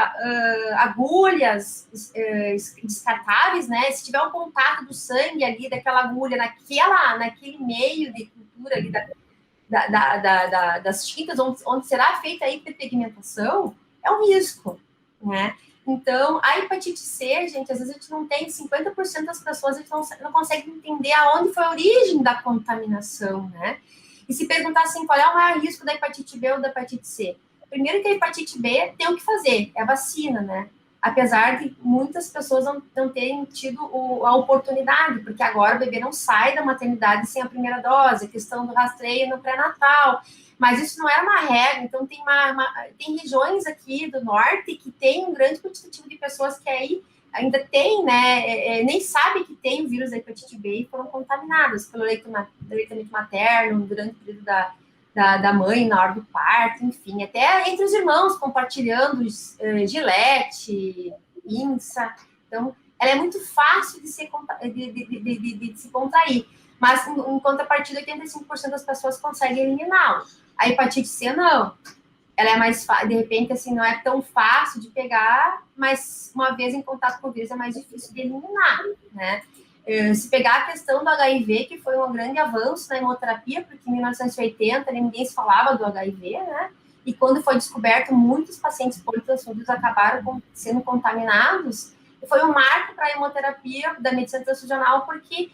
agulhas descartáveis, né? Se tiver um contato do sangue ali, daquela agulha, naquele meio de cultura ali das tintas, onde será feita a hiperpigmentação, é um risco, né? Então, a hepatite C, gente, às vezes a gente não tem, 50% das pessoas a gente não consegue entender aonde foi a origem da contaminação, né? E se perguntar assim, qual é o maior risco da hepatite B ou da hepatite C? Primeiro que a hepatite B tem o que fazer, é a vacina, né? Apesar de muitas pessoas não terem tido a oportunidade, porque agora o bebê não sai da maternidade sem a primeira dose, a questão do rastreio no pré-natal, mas isso não era uma regra, então tem regiões aqui do norte que tem um grande quantitativo de pessoas que aí ainda tem, né, nem sabe que tem o vírus da hepatite B e foram contaminadas pelo leitamento materno, durante o período da mãe, na hora do parto, enfim, até entre os irmãos, compartilhando Gillette, INSA. Então, ela é muito fácil de se contrair, mas, em contrapartida, 85% das pessoas conseguem eliminá-la. A hepatite C, não. Ela é mais fácil, de repente, assim, não é tão fácil de pegar, mas, uma vez em contato com o vírus, é mais difícil de eliminar, né? Se pegar a questão do HIV, que foi um grande avanço na hemoterapia, porque em 1980 ninguém se falava do HIV, né? E quando foi descoberto, muitos pacientes politransfúsicos acabaram sendo contaminados. E foi um marco para a hemoterapia da medicina transfusional, porque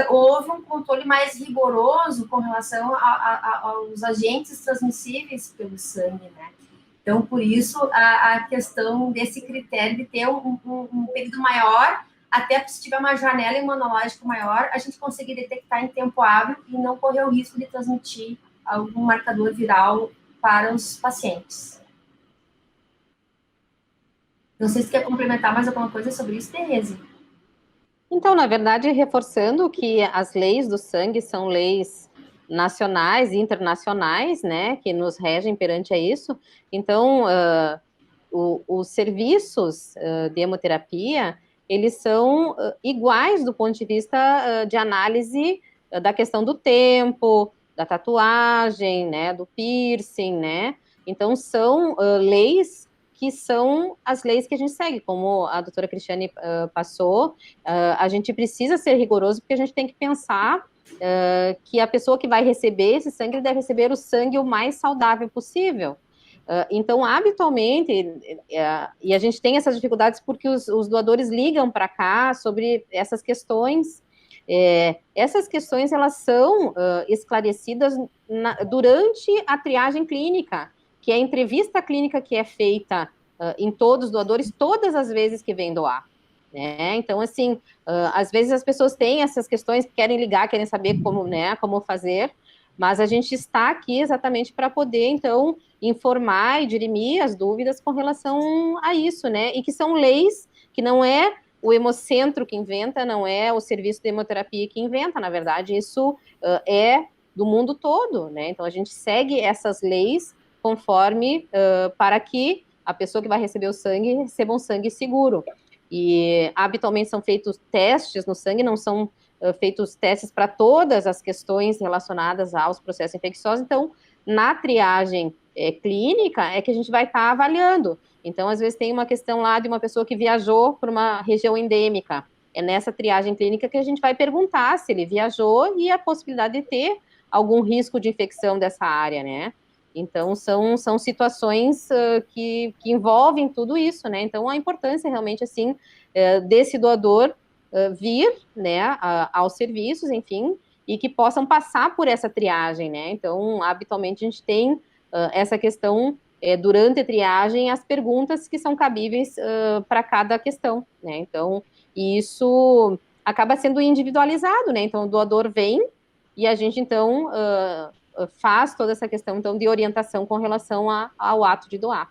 houve um controle mais rigoroso com relação aos agentes transmissíveis pelo sangue, né? Então, por isso, a questão desse critério de ter um período maior, até se tiver uma janela imunológica maior, a gente conseguir detectar em tempo hábil e não correr o risco de transmitir algum marcador viral para os pacientes. Não sei se quer complementar mais alguma coisa sobre isso, Tereza. Então, na verdade, reforçando que as leis do sangue são leis nacionais e internacionais, né, que nos regem perante a isso. Então, os serviços de hemoterapia, eles são iguais do ponto de vista de análise da questão do tempo, da tatuagem, né, do piercing, né? Então, são leis que são as leis que a gente segue, como a doutora Cristiane passou. A gente precisa ser rigoroso, porque a gente tem que pensar que a pessoa que vai receber esse sangue deve receber o sangue o mais saudável possível. Então, habitualmente, e a gente tem essas dificuldades porque os doadores ligam para cá sobre essas questões. Essas questões, elas são esclarecidas durante a triagem clínica, que é a entrevista clínica que é feita em todos os doadores, todas as vezes que vêm doar. Né? Então, assim, às vezes as pessoas têm essas questões, querem ligar, querem saber como, né, como fazer, mas a gente está aqui exatamente para poder, então, informar e dirimir as dúvidas com relação a isso, né? E que são leis que não é o Hemocentro que inventa, não é o serviço de hemoterapia que inventa, na verdade, isso é do mundo todo, né? Então, a gente segue essas leis conforme, para que a pessoa que vai receber o sangue receba um sangue seguro. E, habitualmente, são feitos testes no sangue, não são feitos testes para todas as questões relacionadas aos processos infecciosos. Então, na triagem clínica, é que a gente vai estar avaliando. Então, às vezes, tem uma questão lá de uma pessoa que viajou para uma região endêmica. É nessa triagem clínica que a gente vai perguntar se ele viajou e a possibilidade de ter algum risco de infecção dessa área, né? Então, são situações que envolvem tudo isso, né? Então, a importância realmente, assim, desse doador vir, né, aos serviços, enfim, e que possam passar por essa triagem, né? Então, habitualmente, a gente tem essa questão, durante a triagem, as perguntas que são cabíveis para cada questão, né? Então, isso acaba sendo individualizado, né? Então, o doador vem e a gente, então, faz toda essa questão, então, de orientação com relação ao ato de doar.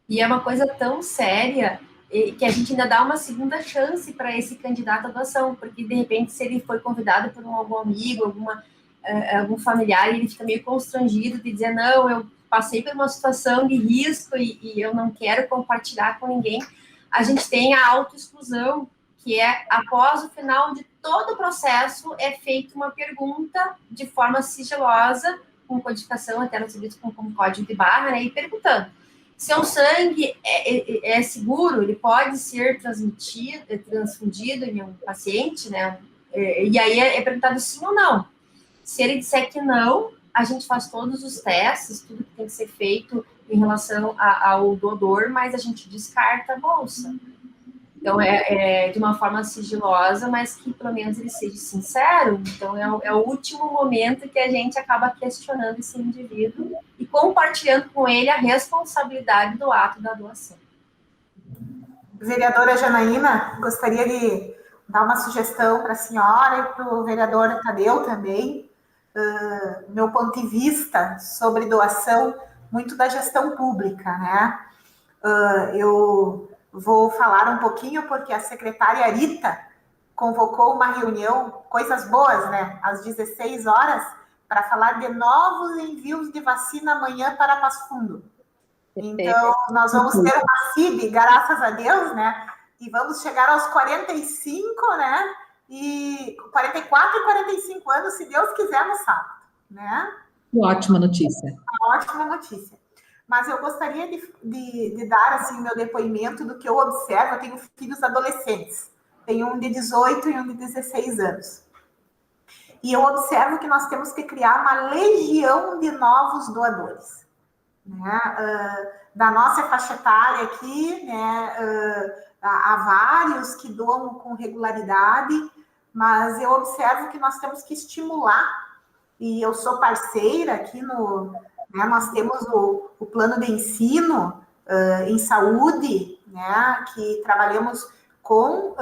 E é uma coisa tão séria que a gente ainda dá uma segunda chance para esse candidato à doação, porque, de repente, se ele foi convidado por algum amigo, algum familiar e ele fica meio constrangido de dizer, não, eu passei por uma situação de risco e eu não quero compartilhar com ninguém, a gente tem a autoexclusão, que é, após o final de todo o processo, é feita uma pergunta de forma sigilosa, com codificação, até no serviço com código de barra, né, e perguntando, seu sangue é seguro, ele pode ser transfundido em um paciente, né, e aí é perguntado sim ou não. Se ele disser que não, a gente faz todos os testes, tudo que tem que ser feito em relação ao doador, mas a gente descarta a bolsa. Então, é de uma forma sigilosa, mas que pelo menos ele seja sincero. Então, é o último momento que a gente acaba questionando esse indivíduo e compartilhando com ele a responsabilidade do ato da doação. Vereadora Janaína, gostaria de dar uma sugestão para a senhora e para o vereador Tadeu também. Meu ponto de vista sobre doação, muito da gestão pública, né? Eu vou falar um pouquinho porque a secretária Rita convocou uma reunião, coisas boas, né? Às 16 horas, para falar de novos envios de vacina amanhã para Passo Fundo. Então, nós vamos ter uma CIB, graças a Deus, né? E vamos chegar aos 45, né? E 44 e 45 anos, se Deus quiser, no sábado, né? Ótima notícia. Uma ótima notícia. Mas eu gostaria de dar, assim, meu depoimento do que eu observo. Eu tenho filhos adolescentes. Tenho um de 18 e um de 16 anos. E eu observo que nós temos que criar uma legião de novos doadores. Né? Da nossa faixa etária aqui, né? Há vários que doam com regularidade, mas eu observo que nós temos que estimular, e eu sou parceira aqui né, nós temos o plano de ensino em saúde, né, que trabalhamos com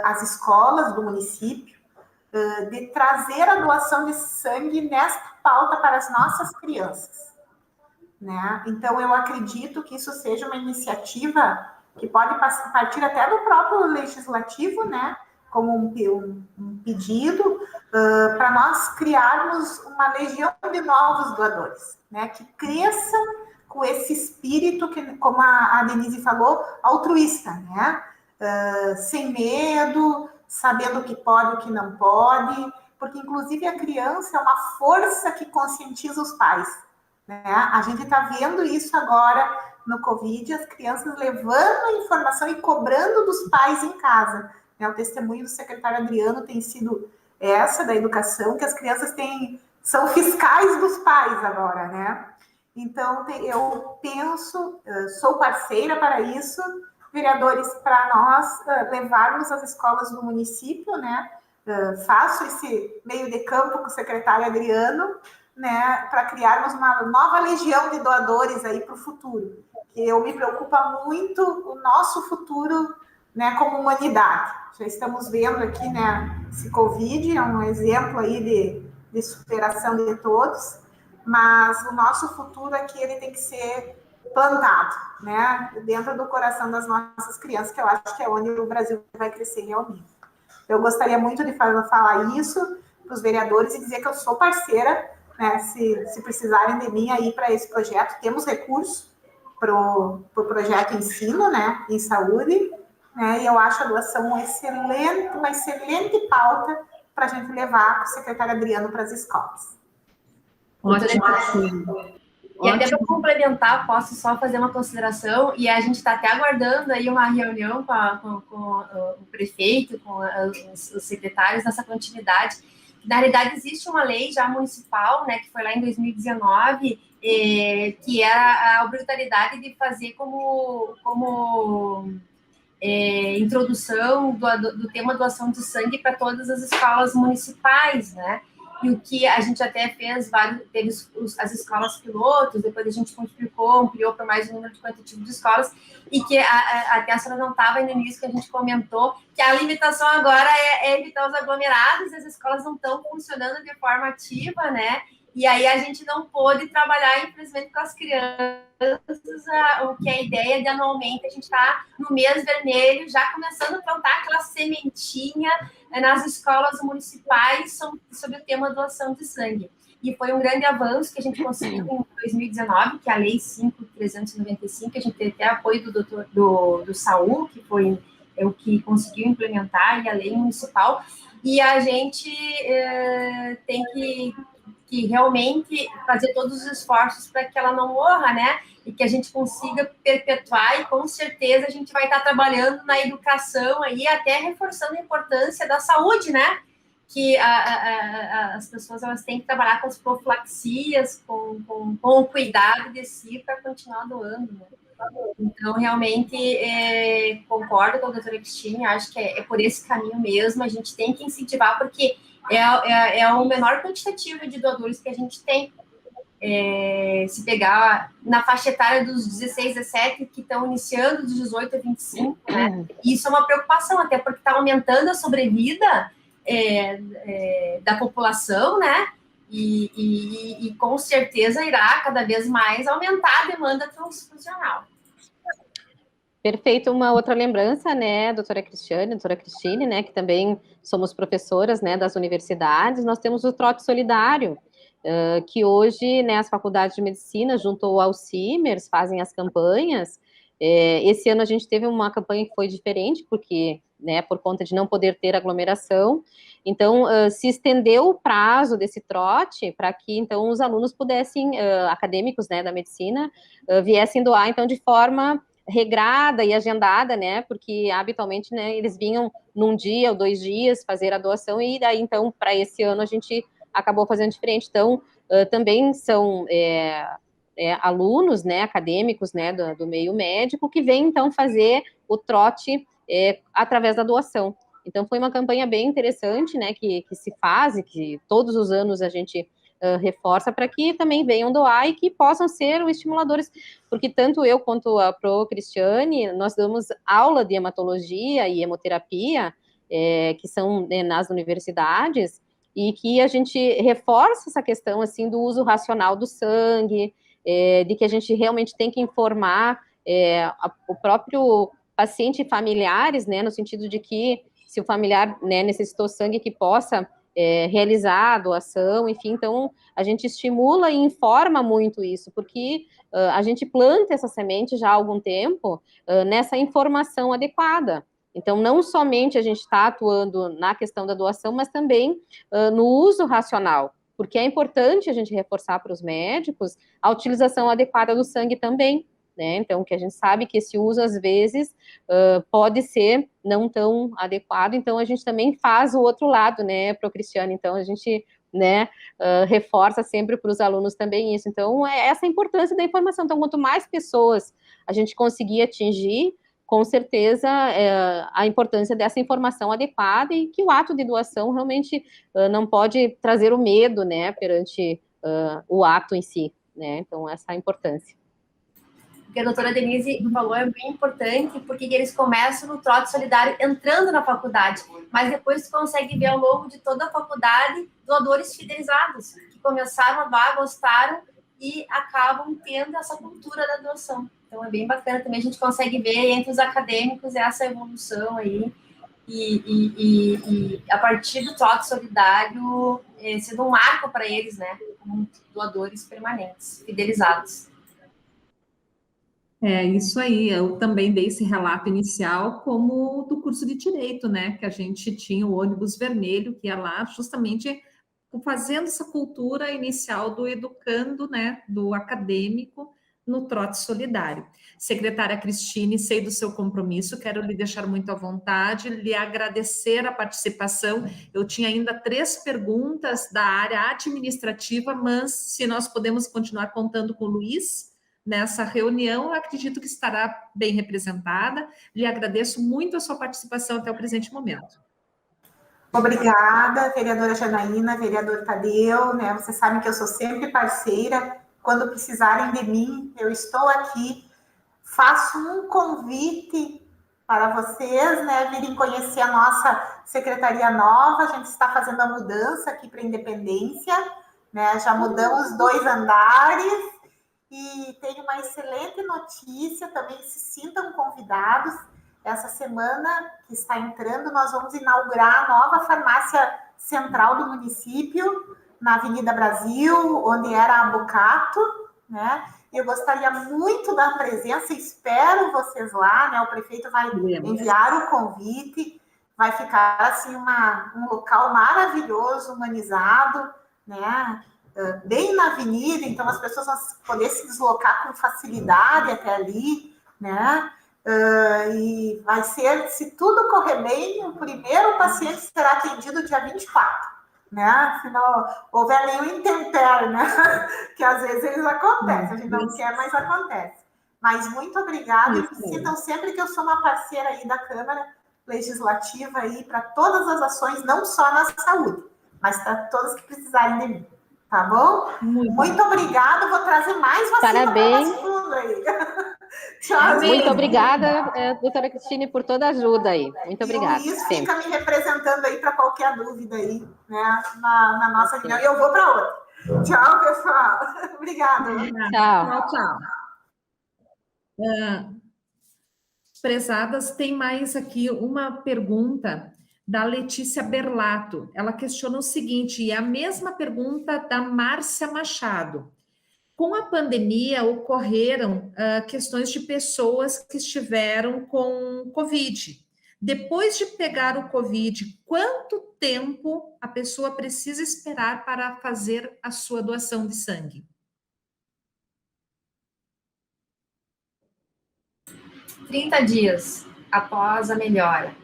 as escolas do município, de trazer a doação de sangue nesta pauta para as nossas crianças. Né? Então, eu acredito que isso seja uma iniciativa que pode partir até do próprio legislativo, né, como um pedido para nós criarmos uma legião de novos doadores, né, que cresçam com esse espírito, que, como a Denise falou, altruísta, né, sem medo, sabendo o que pode e o que não pode, porque, inclusive, a criança é uma força que conscientiza os pais. Né? A gente está vendo isso agora no Covid, as crianças levando a informação e cobrando dos pais em casa. Né? O testemunho do secretário Adriano tem sido essa, da educação, que as crianças são fiscais dos pais agora, né? Então, eu penso, sou parceira para isso, vereadores, para nós levarmos as escolas do município, né? Faço esse meio de campo com o secretário Adriano, né, para criarmos uma nova legião de doadores aí para o futuro. Que eu me preocupa muito o nosso futuro, né, como humanidade. Já estamos vendo aqui, né, esse Covid é um exemplo aí de superação de todos, mas o nosso futuro aqui ele tem que ser plantado, né, dentro do coração das nossas crianças, que eu acho que é onde o Brasil vai crescer realmente. Eu gostaria muito de falar isso para os vereadores e dizer que eu sou parceira, né, se precisarem de mim aí para esse projeto, temos recursos para o projeto ensino, né, em saúde, né, e eu acho a doação uma excelente pauta para a gente levar para o secretário Adriano para as escolas. Ótimo. E até para complementar, posso só fazer uma consideração, e a gente está até aguardando aí uma reunião com o prefeito, com os secretários nessa continuidade. Na realidade, existe uma lei já municipal, né, que foi lá em 2019, que era a obrigatoriedade de fazer como introdução do tema doação de sangue para todas as escolas municipais, né? E o que a gente até fez, teve as escolas pilotos, depois a gente ampliou para mais um número de quantitativo de escolas, e que até a senhora não estava no início, que a gente comentou, que a limitação agora é evitar os aglomerados, as escolas não estão funcionando de forma ativa, né? E aí a gente não pôde trabalhar, infelizmente, com as crianças, o que é a ideia de anualmente a gente está no mês vermelho, já começando a plantar aquela sementinha nas escolas municipais sobre o tema doação de sangue. E foi um grande avanço que a gente conseguiu em 2019, que é a Lei 5.395, que a gente teve até apoio do Saúl, que foi o que conseguiu implementar, e a lei municipal. E a gente tem que realmente fazer todos os esforços para que ela não morra, né? E que a gente consiga perpetuar, e com certeza a gente vai estar trabalhando na educação aí, até reforçando a importância da saúde, né? Que as pessoas elas têm que trabalhar com as profilaxias, com o cuidado de si para continuar doando, né? Então, realmente, concordo com a doutora Cristine, acho que é por esse caminho mesmo, a gente tem que incentivar, porque é o menor quantitativo de doadores que a gente tem. Se pegar na faixa etária dos 16, 17, que estão iniciando dos 18 a 25, né? E isso é uma preocupação, até porque está aumentando a sobrevida da população, né? E com certeza irá cada vez mais aumentar a demanda transfusional. Perfeito. Uma outra lembrança, né, doutora Cristine, né, que também somos professoras, né, das universidades, nós temos o trote solidário, que hoje, né, as faculdades de medicina, junto ao Alzheimer's, fazem as campanhas. Esse ano a gente teve uma campanha que foi diferente, porque, né, por conta de não poder ter aglomeração, então se estendeu o prazo desse trote para que, então, os alunos pudessem, acadêmicos, né, da medicina, viessem doar, então, de forma regrada e agendada, né, porque habitualmente, né, eles vinham num dia ou 2 dias fazer a doação, e daí, então, para esse ano a gente acabou fazendo diferente. Então, também são alunos, né, acadêmicos, né, do meio médico, que vêm, então, fazer o trote através da doação. Então, foi uma campanha bem interessante, né, que se faz, e que todos os anos a gente reforça para que também venham doar e que possam ser estimuladores, porque tanto eu quanto a Pro Cristiane, nós damos aula de hematologia e hemoterapia, que são, né, nas universidades, e que a gente reforça essa questão, assim, do uso racional do sangue, de que a gente realmente tem que informar o próprio paciente e familiares, né, no sentido de que se o familiar, né, necessitou sangue, que possa realizar a doação, enfim, então a gente estimula e informa muito isso, porque a gente planta essa semente já há algum tempo nessa informação adequada. Então, não somente a gente está atuando na questão da doação, mas também no uso racional, porque é importante a gente reforçar para os médicos a utilização adequada do sangue também, né? Então, que a gente sabe que esse uso, às vezes, pode ser não tão adequado, então a gente também faz o outro lado, né, Pro Cristiane, então a gente, né, reforça sempre para os alunos também isso. Então, é essa a importância da informação. Então, quanto mais pessoas a gente conseguir atingir, com certeza, a importância dessa informação adequada, e que o ato de doação realmente não pode trazer o medo, né, perante o ato em si, né? Então, essa é a importância. O que a doutora Denise falou é bem importante, porque eles começam no trote solidário entrando na faculdade, mas depois tu consegue ver ao longo de toda a faculdade doadores fidelizados, que começaram a doar, gostaram e acabam tendo essa cultura da doação. Então é bem bacana também, a gente consegue ver entre os acadêmicos essa evolução aí, e a partir do trote solidário sendo um marco para eles, né, como doadores permanentes, fidelizados. É isso aí, eu também dei esse relato inicial como do curso de Direito, né, que a gente tinha o ônibus vermelho, que ia lá justamente fazendo essa cultura inicial do educando, né, do acadêmico no trote solidário. Secretária Cristine, sei do seu compromisso, quero lhe deixar muito à vontade, lhe agradecer a participação. Eu tinha ainda 3 perguntas da área administrativa, mas se nós podemos continuar contando com o Luiz nessa reunião, eu acredito que estará bem representada. Lhe agradeço muito a sua participação até o presente momento. Obrigada, vereadora Janaína, vereador Tadeu, né? Vocês sabem que eu sou sempre parceira. Quando precisarem de mim, eu estou aqui. Faço um convite para vocês, né, virem conhecer a nossa secretaria nova. A gente está fazendo a mudança aqui para a Independência, né? Já mudamos 2 andares e tenho uma excelente notícia, também se sintam convidados. Essa semana que está entrando, nós vamos inaugurar a nova farmácia central do município, na Avenida Brasil, onde era a Bocato, né? Eu gostaria muito da presença, espero vocês lá, né? O prefeito vai enviar o convite, vai ficar assim um local maravilhoso, humanizado, né? Bem na avenida, então as pessoas vão poder se deslocar com facilidade até ali, né? E vai ser, se tudo correr bem, o primeiro paciente será atendido dia 24. Né? Se não houver nenhum intempério, né? Que às vezes eles acontecem, a gente não quer, mas acontece. Mas muito obrigada, e sintam sempre que eu sou uma parceira aí da Câmara Legislativa aí para todas as ações, não só na saúde, mas para todas que precisarem de mim, tá bom? Muito obrigada, vou trazer mais vacina para Passo Fundo aí. Tchau, muito obrigada, doutora Cristine, por toda a ajuda aí. Muito obrigada. E o Luiz fica me representando aí para qualquer dúvida aí, né, na nossa reunião. E eu vou para outra. Tchau, pessoal. Obrigada. Tchau. Prezadas, tem mais aqui uma pergunta da Letícia Berlato. Ela questiona o seguinte, e é a mesma pergunta da Márcia Machado. Com a pandemia, ocorreram questões de pessoas que estiveram com Covid. Depois de pegar o Covid, quanto tempo a pessoa precisa esperar para fazer a sua doação de sangue? 30 dias após a melhora,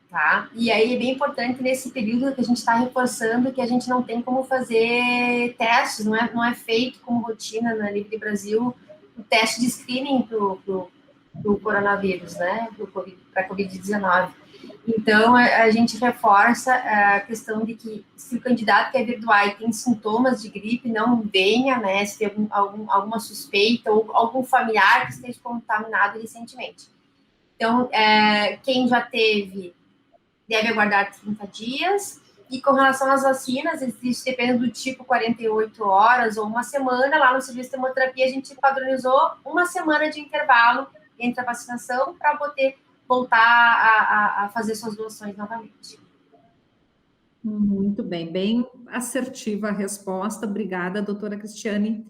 tá? E aí é bem importante nesse período que a gente está reforçando que a gente não tem como fazer testes, não é feito como rotina na Livre Brasil o teste de screening para o coronavírus, né? Para a Covid-19. Então, a gente reforça a questão de que se o candidato quer vir doar e tem sintomas de gripe, não venha, né? Se tem alguma suspeita ou algum familiar que esteja contaminado recentemente. Então, quem já teve deve aguardar 30 dias. E com relação às vacinas, isso depende do tipo, 48 horas ou uma semana. Lá no serviço de hemoterapia, a gente padronizou uma semana de intervalo entre a vacinação para poder voltar a fazer suas doações novamente. Muito bem, bem assertiva a resposta. Obrigada, doutora Cristiane.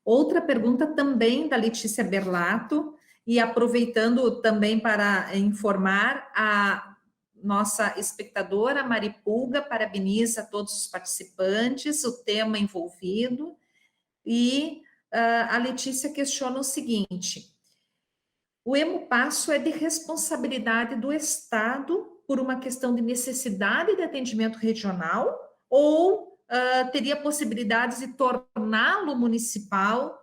Outra pergunta também da Letícia Berlato, e aproveitando também para informar a nossa espectadora, Mari Pulga, parabeniza todos os participantes, o tema envolvido, e a Letícia questiona o seguinte: o Hemopasso é de responsabilidade do Estado por uma questão de necessidade de atendimento regional ou teria possibilidades de torná-lo municipal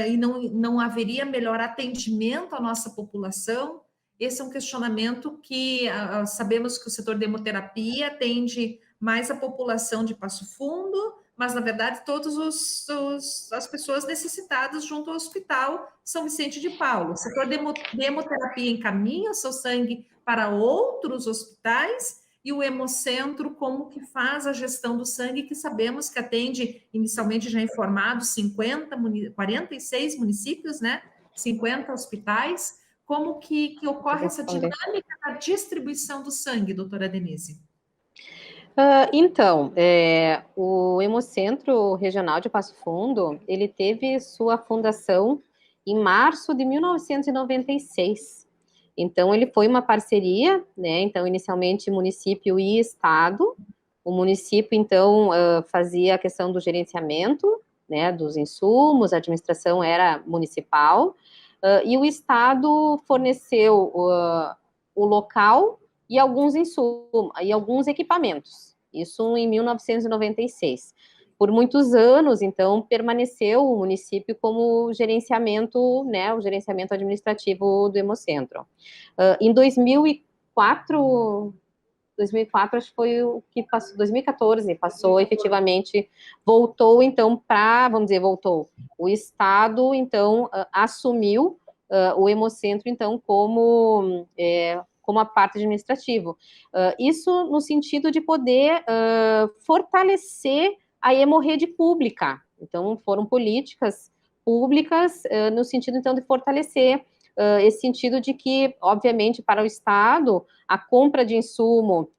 e não haveria melhor atendimento à nossa população? Esse é um questionamento que sabemos que o setor de hemoterapia atende mais a população de Passo Fundo, mas, na verdade, todas as pessoas necessitadas junto ao Hospital São Vicente de Paulo. O setor de hemoterapia encaminha o seu sangue para outros hospitais e o Hemocentro, como que faz a gestão do sangue, que sabemos que atende, inicialmente já informados, 46 municípios, né? 50 hospitais. Como que ocorre essa dinâmica da distribuição do sangue, doutora Denise? Então, o Hemocentro Regional de Passo Fundo, ele teve sua fundação em março de 1996. Então, ele foi uma parceria, né? Então, inicialmente, município e estado. O município, então, fazia a questão do gerenciamento, né, dos insumos, a administração era municipal, e o estado forneceu o local e alguns insumos, e alguns equipamentos. Isso em 1996. Por muitos anos, então, permaneceu o município como gerenciamento, né, o gerenciamento administrativo do Hemocentro. Em 2004, acho que foi o que passou, 2014, passou efetivamente, voltou, então, vamos dizer, voltou. O Estado, então, assumiu o Hemocentro, então, como a parte administrativa. Isso no sentido de poder fortalecer a hemorrede pública. Então, foram políticas públicas no sentido, então, de fortalecer esse sentido de que, obviamente, para o Estado, a compra de insumo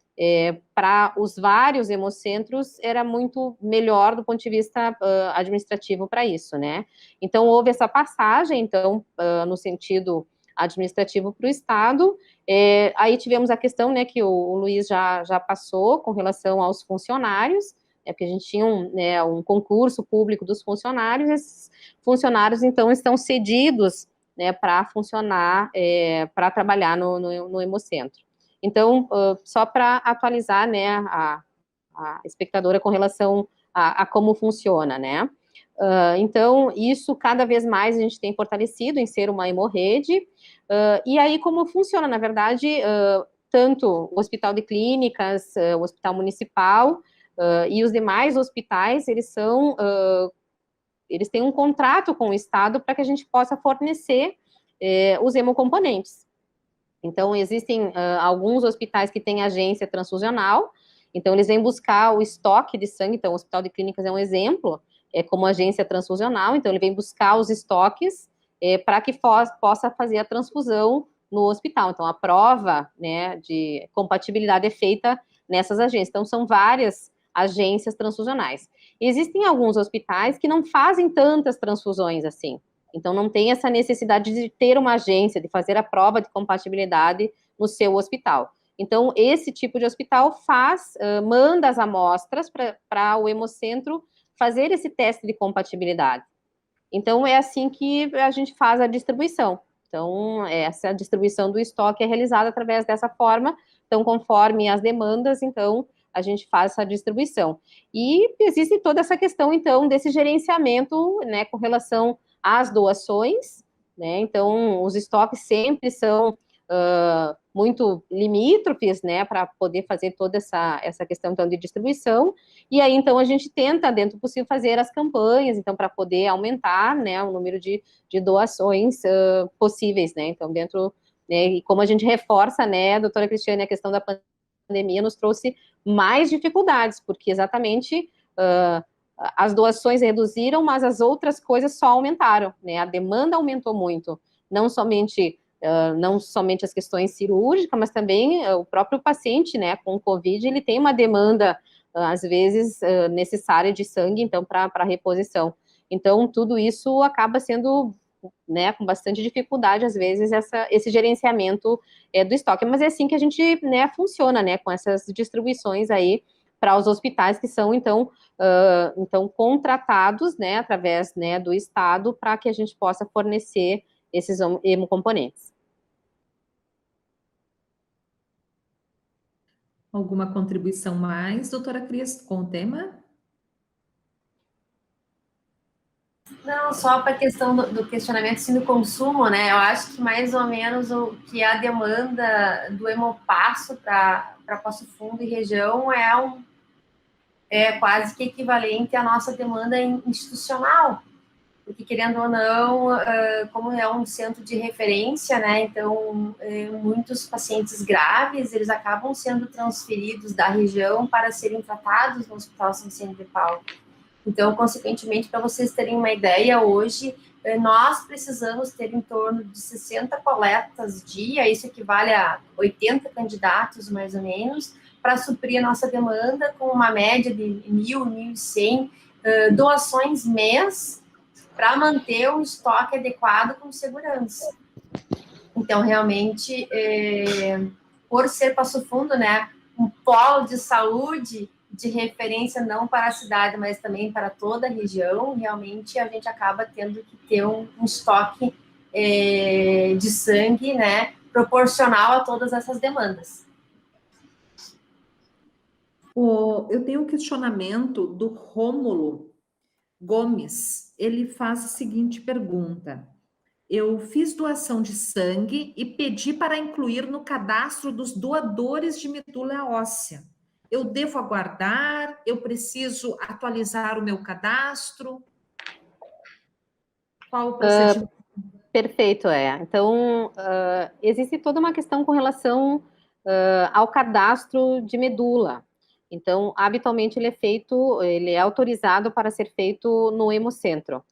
para os vários hemocentros era muito melhor do ponto de vista administrativo para isso, né? Então, houve essa passagem, então, no sentido administrativo para o Estado. Aí tivemos a questão, né, que o Luiz já passou com relação aos funcionários, porque a gente tinha um concurso público dos funcionários, esses funcionários, então, estão cedidos, né, para funcionar, para trabalhar no Hemocentro. Então, só para atualizar, né, a espectadora com relação a como funciona, né. Então, isso cada vez mais a gente tem fortalecido em ser uma hemorrede, e aí como funciona, na verdade, tanto o Hospital de Clínicas, o Hospital Municipal, e os demais hospitais, eles têm um contrato com o Estado para que a gente possa fornecer os hemocomponentes. Então, existem alguns hospitais que têm agência transfusional, então eles vêm buscar o estoque de sangue, então o Hospital de Clínicas é um exemplo, como agência transfusional, então ele vem buscar os estoques para que possa fazer a transfusão no hospital. Então, a prova, né, de compatibilidade é feita nessas agências. Então, são várias agências transfusionais. Existem alguns hospitais que não fazem tantas transfusões assim, então não tem essa necessidade de ter uma agência, de fazer a prova de compatibilidade no seu hospital. Então, esse tipo de hospital manda as amostras para o Hemocentro fazer esse teste de compatibilidade. Então, é assim que a gente faz a distribuição. Então, essa distribuição do estoque é realizada através dessa forma, então, conforme as demandas, então, a gente faz essa distribuição. E existe toda essa questão, então, desse gerenciamento, né, com relação às doações, né, então, os estoques sempre são muito limítrofes, né, para poder fazer toda essa questão, então, de distribuição, e aí, então, a gente tenta, dentro do possível, fazer as campanhas, então, para poder aumentar, né, o número de doações possíveis, né, então, dentro, né, e como a gente reforça, né, doutora Cristiane, a questão da pandemia nos trouxe mais dificuldades, porque exatamente as doações reduziram, mas as outras coisas só aumentaram, né, a demanda aumentou muito, não somente as questões cirúrgicas, mas também o próprio paciente, né, com Covid, ele tem uma demanda, às vezes, necessária de sangue, então, para reposição. Então, tudo isso acaba sendo, né, com bastante dificuldade, às vezes, esse gerenciamento do estoque. Mas é assim que a gente, né, funciona, né, com essas distribuições aí para os hospitais que são, então, contratados, né, através, né, do Estado, para que a gente possa fornecer esses hemocomponentes. Alguma contribuição mais, doutora Cris, com o tema? Não, só para a questão do questionamento assim, do consumo, né? Eu acho que mais ou menos o que a demanda do Hemopasso para Passo Fundo e região é quase que equivalente à nossa demanda institucional, porque, querendo ou não, como é um centro de referência, né, então, muitos pacientes graves, eles acabam sendo transferidos da região para serem tratados no Hospital São Vicente de Paulo. Então, consequentemente, para vocês terem uma ideia, hoje, nós precisamos ter em torno de 60 coletas dia, isso equivale a 80 candidatos, mais ou menos, para suprir a nossa demanda, com uma média de 1.000, 1.100 doações mês, para manter um estoque adequado com segurança. Então, realmente, por ser Passo Fundo, né, um polo de saúde de referência não para a cidade, mas também para toda a região, realmente a gente acaba tendo que ter um estoque de sangue, né, proporcional a todas essas demandas. Eu tenho um questionamento do Rômulo Gomes. Ele faz a seguinte pergunta: eu fiz doação de sangue e pedi para incluir no cadastro dos doadores de medula óssea. Eu devo aguardar? Eu preciso atualizar o meu cadastro? Qual o procedimento? Perfeito, Então, existe toda uma questão com relação ao cadastro de medula. Então, habitualmente ele é autorizado para ser feito no Hemocentro.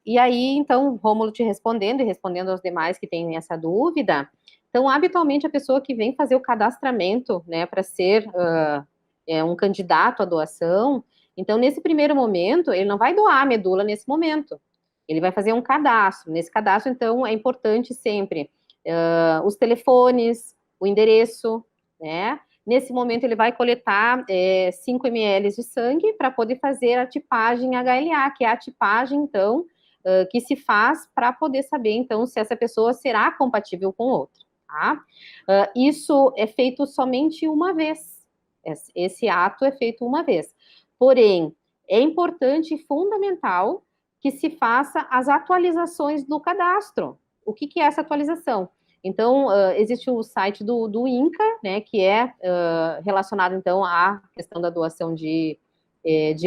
E aí, então, Rômulo te respondendo e respondendo aos demais que têm essa dúvida, então, habitualmente, a pessoa que vem fazer o cadastramento, né, para ser um candidato à doação, então, nesse primeiro momento, ele não vai doar a medula nesse momento, ele vai fazer um cadastro. Nesse cadastro, então, é importante sempre os telefones, o endereço, né? Nesse momento, ele vai coletar 5 ml de sangue para poder fazer a tipagem HLA, que é a tipagem, então, que se faz para poder saber, então, se essa pessoa será compatível com outra, tá? Isso é feito somente uma vez. Esse ato é feito uma vez. Porém, é importante e fundamental que se faça as atualizações do cadastro. O que é essa atualização? Então, existe o site do INCA, né, que é relacionado, então, à questão da doação de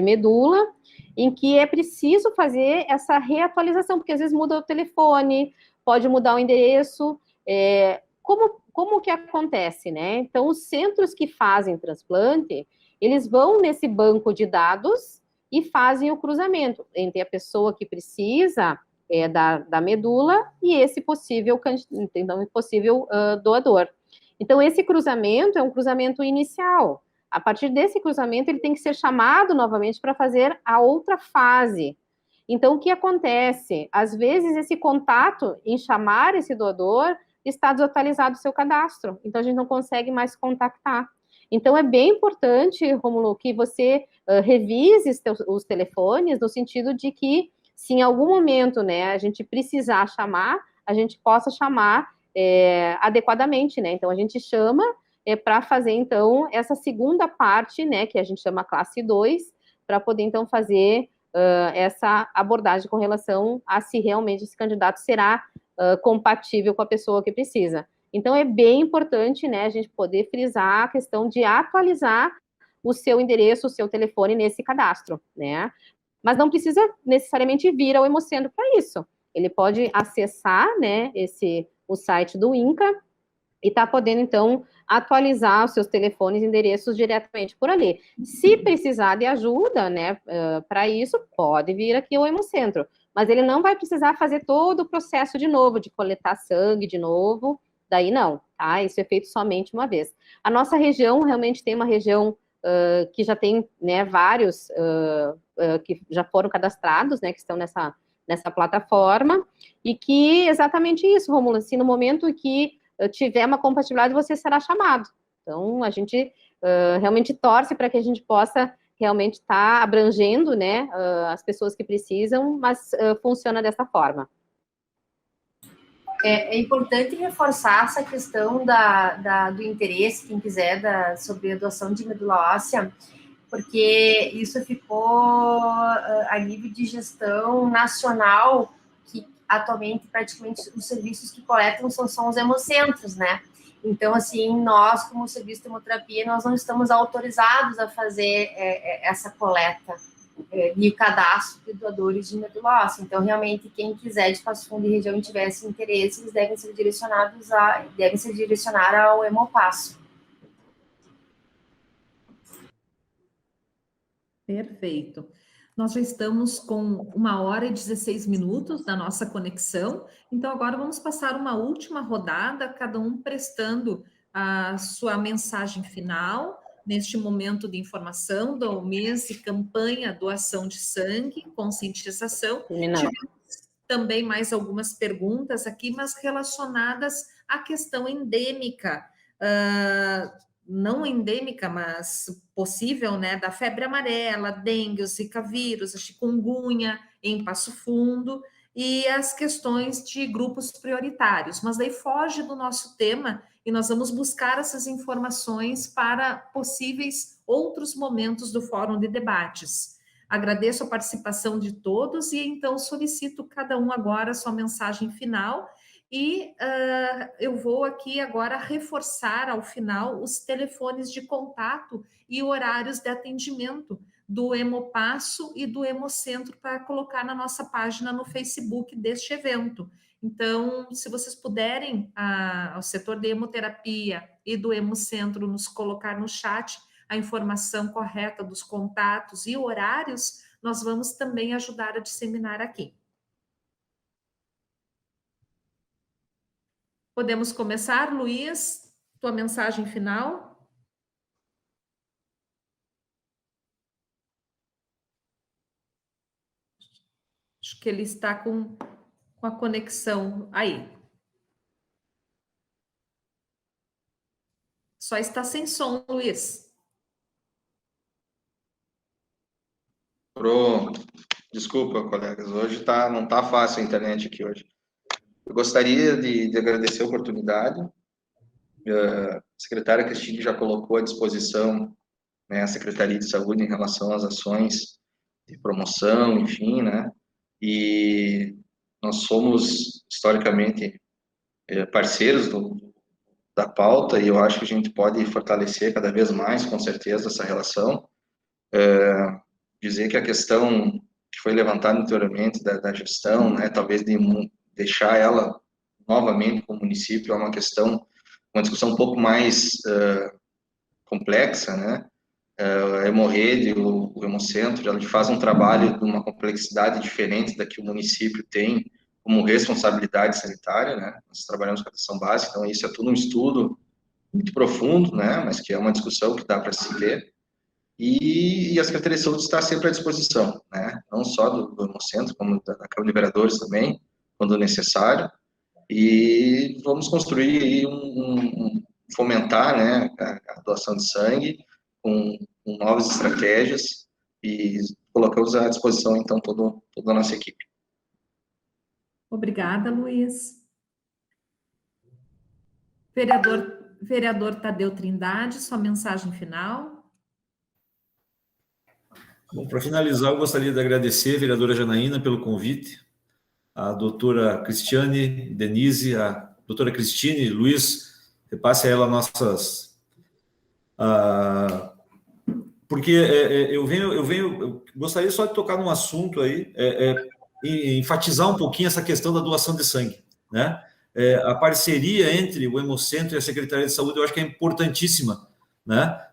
medula, em que é preciso fazer essa reatualização, porque às vezes muda o telefone, pode mudar o endereço. Como que acontece, né? Então, os centros que fazem transplante, eles vão nesse banco de dados e fazem o cruzamento entre a pessoa que precisa da medula e esse possível doador. Então, esse cruzamento é um cruzamento inicial. A partir desse cruzamento, ele tem que ser chamado novamente para fazer a outra fase. Então, o que acontece? Às vezes, esse contato em chamar esse doador está desatualizado o seu cadastro. Então, a gente não consegue mais contactar. Então, é bem importante, Rômulo, que você revise os telefones, no sentido de que, se em algum momento, né, a gente precisar chamar, a gente possa chamar adequadamente, né? Então, a gente chama para fazer, então, essa segunda parte, né, que a gente chama classe 2, para poder, então, fazer essa abordagem com relação a se realmente esse candidato será compatível com a pessoa que precisa. Então, é bem importante, né, a gente poder frisar a questão de atualizar o seu endereço, o seu telefone nesse cadastro, né? Mas não precisa necessariamente vir ao Hemocentro para isso. Ele pode acessar, né, o site do INCA e está podendo, então, atualizar os seus telefones e endereços diretamente por ali. Se precisar de ajuda, né, para isso, pode vir aqui ao Hemocentro. Mas ele não vai precisar fazer todo o processo de novo, de coletar sangue de novo, daí não, tá? Isso é feito somente uma vez. A nossa região realmente tem uma região que já tem, né, vários que já foram cadastrados, né, que estão nessa plataforma, e que exatamente isso, Rômulo, assim, no momento que tiver uma compatibilidade, você será chamado. Então, a gente realmente torce para que a gente possa realmente estar abrangendo, né, as pessoas que precisam, mas funciona dessa forma. É importante reforçar essa questão do interesse, quem quiser, sobre a doação de medula óssea, porque isso ficou a nível de gestão nacional, que atualmente praticamente os serviços que coletam são os hemocentros, né? Então, assim, nós, como serviço de hemoterapia, nós não estamos autorizados a fazer essa coleta e o cadastro de doadores de medula óssea. Então, realmente, quem quiser de Passo Fundo e região e tivesse interesse, eles devem se direcionar ao Hemopasso. Perfeito. Nós já estamos com 1h16 da nossa conexão, então agora vamos passar uma última rodada, cada um prestando a sua mensagem final, neste momento de informação do mês de campanha doação de sangue, conscientização. Tivemos também mais algumas perguntas aqui, mas relacionadas à questão endêmica, não endêmica, mas possível, né, da febre amarela, dengue, o zika vírus, a chikungunya em Passo Fundo, e as questões de grupos prioritários, mas daí foge do nosso tema e nós vamos buscar essas informações para possíveis outros momentos do Fórum de Debates. Agradeço a participação de todos e então solicito cada um agora a sua mensagem final e eu vou aqui agora reforçar ao final os telefones de contato e horários de atendimento do Hemopasso e do Hemocentro para colocar na nossa página no Facebook deste evento. Então, se vocês puderem, ao setor de hemoterapia e do Hemocentro nos colocar no chat, a informação correta dos contatos e horários, nós vamos também ajudar a disseminar aqui. Podemos começar, Luiz, tua mensagem final? Acho que ele está com a conexão aí. Só está sem som, Luiz. Pronto. Desculpa, colegas, hoje não tá fácil a internet aqui hoje. Eu gostaria de agradecer a oportunidade. A secretária Cristine já colocou à disposição, né, a Secretaria de Saúde em relação às ações de promoção, enfim, né? E nós somos, historicamente, parceiros da pauta, e eu acho que a gente pode fortalecer cada vez mais, com certeza, essa relação. Dizer que a questão que foi levantada anteriormente da gestão, né, talvez de deixar ela novamente com o município, é uma discussão um pouco mais complexa, né? A Hemorrede, o Hemocentro, a gente faz um trabalho de uma complexidade diferente da que o município tem como responsabilidade sanitária, né? Nós trabalhamos com a atenção básica, então isso é tudo um estudo muito profundo, né? Mas que é uma discussão que dá para se ver. E a Secretaria de Saúde está sempre à disposição, né? Não só do Hemocentro, como da Câmara de Vereadores também, quando necessário. E vamos construir aí fomentar, né, a doação de sangue com novas estratégias, e colocamos à disposição, então, toda a nossa equipe. Obrigada, Luiz. Vereador Tadeu Trindade, sua mensagem final. Bom, para finalizar, eu gostaria de agradecer a vereadora Janaína pelo convite, a doutora Cristiane Denise, a doutora Cristine, Luiz, repasse a ela nossas... porque eu gostaria só de tocar num assunto aí, e enfatizar um pouquinho essa questão da doação de sangue, né? A parceria entre o Hemocentro e a Secretaria de Saúde, eu acho que é importantíssima, né?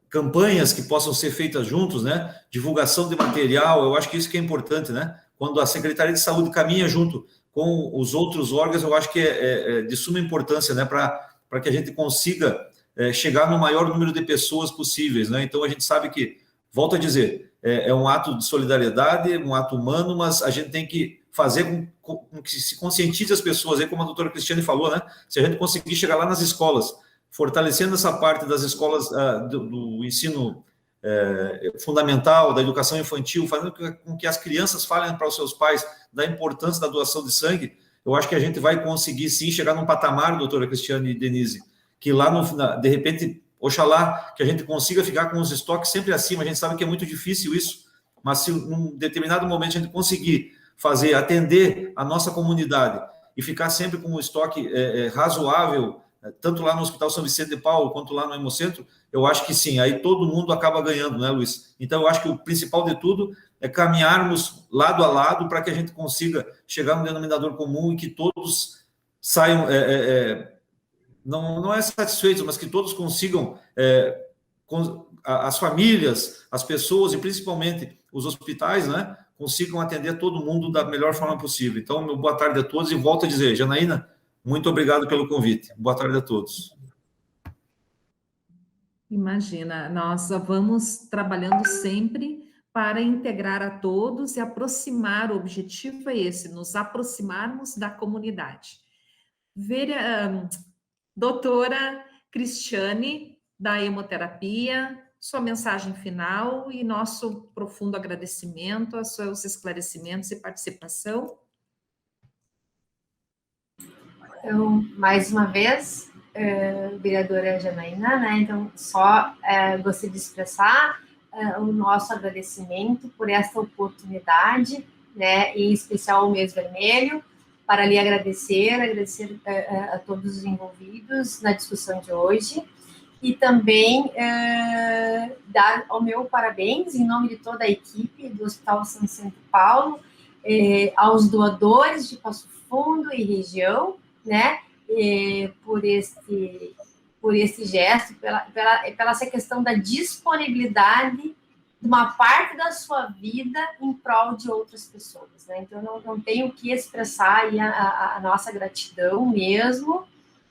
Campanhas que possam ser feitas juntos, né? Divulgação de material, eu acho que isso que é importante, né? Quando a Secretaria de Saúde caminha junto com os outros órgãos, eu acho que é de suma importância, né? Para que a gente consiga chegar no maior número de pessoas possíveis, né? Então, a gente sabe que, volto a dizer, é um ato de solidariedade, um ato humano, mas a gente tem que fazer com que se conscientize as pessoas, aí como a doutora Cristiane falou, né? Se a gente conseguir chegar lá nas escolas, fortalecendo essa parte das escolas do ensino fundamental, da educação infantil, fazendo com que as crianças falem para os seus pais da importância da doação de sangue, eu acho que a gente vai conseguir, sim, chegar num patamar, doutora Cristiane e Denise, que lá, de repente, oxalá, que a gente consiga ficar com os estoques sempre acima. A gente sabe que é muito difícil isso, mas se num determinado momento a gente conseguir atender a nossa comunidade e ficar sempre com um estoque razoável, tanto lá no Hospital São Vicente de Paulo quanto lá no Hemocentro, eu acho que sim, aí todo mundo acaba ganhando, né, Luiz? Então, eu acho que o principal de tudo é caminharmos lado a lado para que a gente consiga chegar no denominador comum e que todos saiam, não é satisfeitos, mas que todos consigam, as famílias, as pessoas e principalmente os hospitais, né, consigam atender todo mundo da melhor forma possível. Então, meu boa tarde a todos e volto a dizer, Janaína, muito obrigado pelo convite. Boa tarde a todos. Imagina, nós vamos trabalhando sempre para integrar a todos e aproximar, o objetivo é esse, nos aproximarmos da comunidade. Doutora Cristiane, da hemoterapia, sua mensagem final e nosso profundo agradecimento aos seus esclarecimentos e participação. Então, mais uma vez, vereadora Janaína, né? Então, só gostaria de expressar o nosso agradecimento por esta oportunidade, né? Em especial o Mês Vermelho, para lhe agradecer a todos os envolvidos na discussão de hoje e também dar o meu parabéns em nome de toda a equipe do Hospital São Vicente de Paulo, aos doadores de Passo Fundo e região, né, por este por esse gesto, pela essa questão da disponibilidade de uma parte da sua vida em prol de outras pessoas, né? Então, não tenho que expressar aí a nossa gratidão mesmo,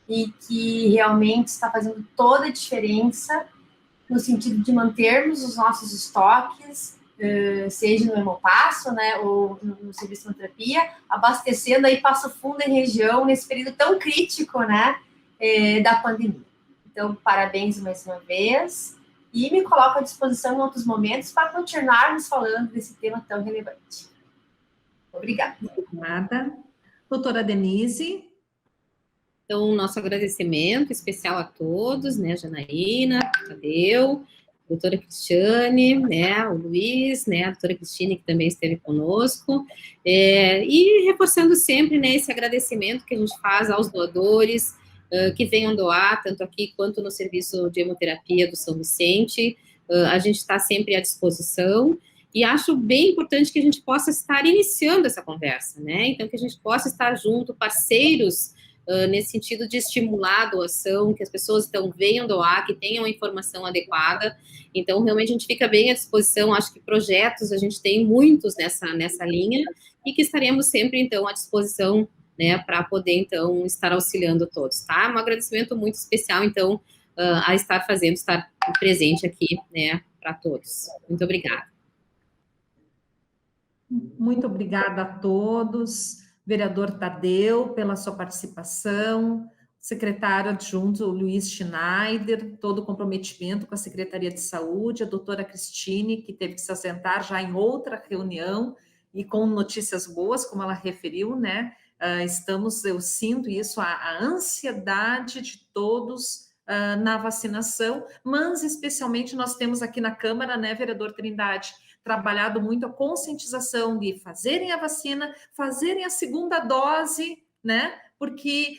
e que realmente está fazendo toda a diferença no sentido de mantermos os nossos estoques, seja no Hemopasso, né, ou no serviço de hemoterapia, abastecendo aí Passo Fundo e região nesse período tão crítico, né, da pandemia. Então, parabéns mais uma vez, e me coloco à disposição em outros momentos para continuarmos falando desse tema tão relevante. Obrigada. Obrigada. Doutora Denise. Então, nosso agradecimento especial a todos, né, Janaína, Tadeu, a doutora Cristiane, né, o Luiz, né, a doutora Cristine, que também esteve conosco, e reforçando sempre, né, esse agradecimento que a gente faz aos doadores, que venham doar, tanto aqui quanto no serviço de hemoterapia do São Vicente. A gente está sempre à disposição, e acho bem importante que a gente possa estar iniciando essa conversa, né, então que a gente possa estar junto, parceiros, nesse sentido de estimular a doação, que as pessoas então venham doar, que tenham a informação adequada. Então, realmente, a gente fica bem à disposição. Acho que projetos a gente tem muitos nessa linha, e que estaremos sempre, então, à disposição, né, para poder, então, estar auxiliando todos, tá? Um agradecimento muito especial, então, a estar presente aqui, né, para todos. Muito obrigada. Muito obrigada a todos. Vereador Tadeu, pela sua participação, secretário adjunto Luiz Schneider, todo o comprometimento com a Secretaria de Saúde, a doutora Cristine, que teve que se ausentar já em outra reunião, e com notícias boas, como ela referiu, né? Eu sinto isso, a ansiedade de todos na vacinação, mas especialmente nós temos aqui na Câmara, né, vereador Trindade, trabalhado muito a conscientização de fazerem a vacina, fazerem a segunda dose, né? Porque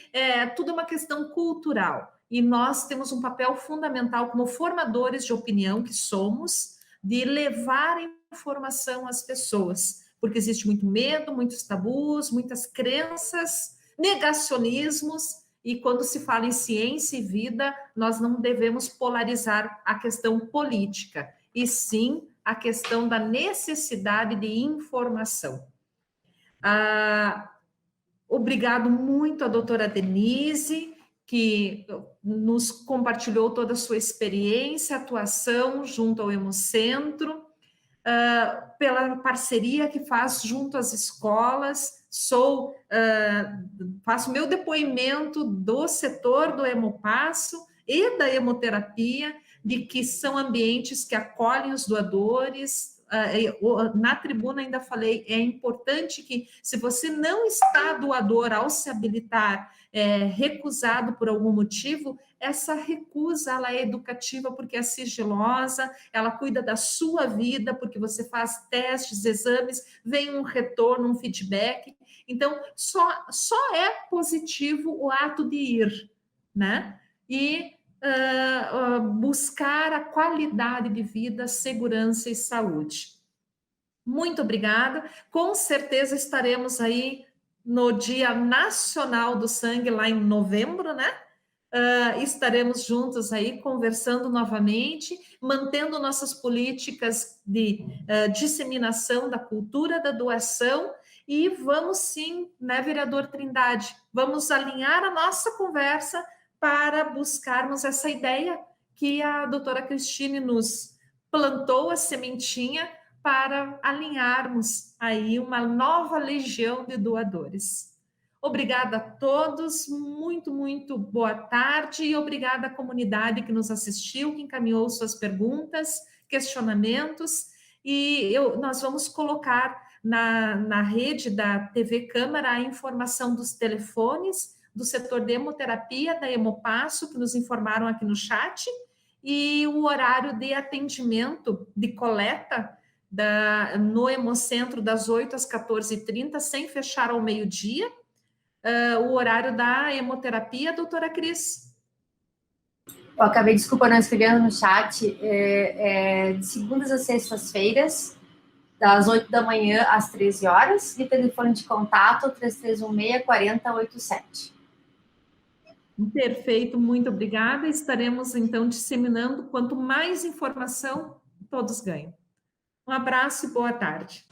tudo é uma questão cultural. E nós temos um papel fundamental como formadores de opinião que somos, de levar informação às pessoas. Porque existe muito medo, muitos tabus, muitas crenças, negacionismos, e quando se fala em ciência e vida, nós não devemos polarizar a questão política, e sim a questão da necessidade de informação. Obrigado muito à doutora Denise, que nos compartilhou toda a sua experiência, atuação junto ao Hemocentro, pela parceria que faz junto às escolas. Faço meu depoimento do setor do Hemopasso e da hemoterapia, de que são ambientes que acolhem os doadores. Na tribuna ainda falei, é importante que, se você não está doador ao se habilitar, recusado por algum motivo, essa recusa ela é educativa, porque é sigilosa, ela cuida da sua vida, porque você faz testes, exames, vem um retorno, um feedback. Então, só é positivo o ato de ir, né? E buscar a qualidade de vida, segurança e saúde. Muito obrigada. Com certeza estaremos aí no Dia Nacional do Sangue, lá em novembro, né? Estaremos juntos aí conversando novamente, mantendo nossas políticas de disseminação da cultura da doação, e vamos sim, né, vereador Trindade, vamos alinhar a nossa conversa para buscarmos essa ideia que a doutora Cristine nos plantou, a sementinha, para alinharmos aí uma nova legião de doadores. Obrigada a todos, muito, muito boa tarde, e obrigada à comunidade que nos assistiu, que encaminhou suas perguntas, questionamentos, e nós vamos colocar na rede da TV Câmara a informação dos telefones do setor de hemoterapia, da Hemopasso, que nos informaram aqui no chat, e o horário de atendimento, de coleta, no Hemocentro, das 8 às 14h30, sem fechar ao meio-dia. O horário da hemoterapia, doutora Cris? Eu acabei, desculpa, não escrevendo no chat, de segundas a sextas-feiras, das 8 da manhã às 13 horas, e telefone de contato 3316-4087. Perfeito, muito obrigada. Estaremos, então, disseminando. Quanto mais informação, todos ganham. Um abraço e boa tarde.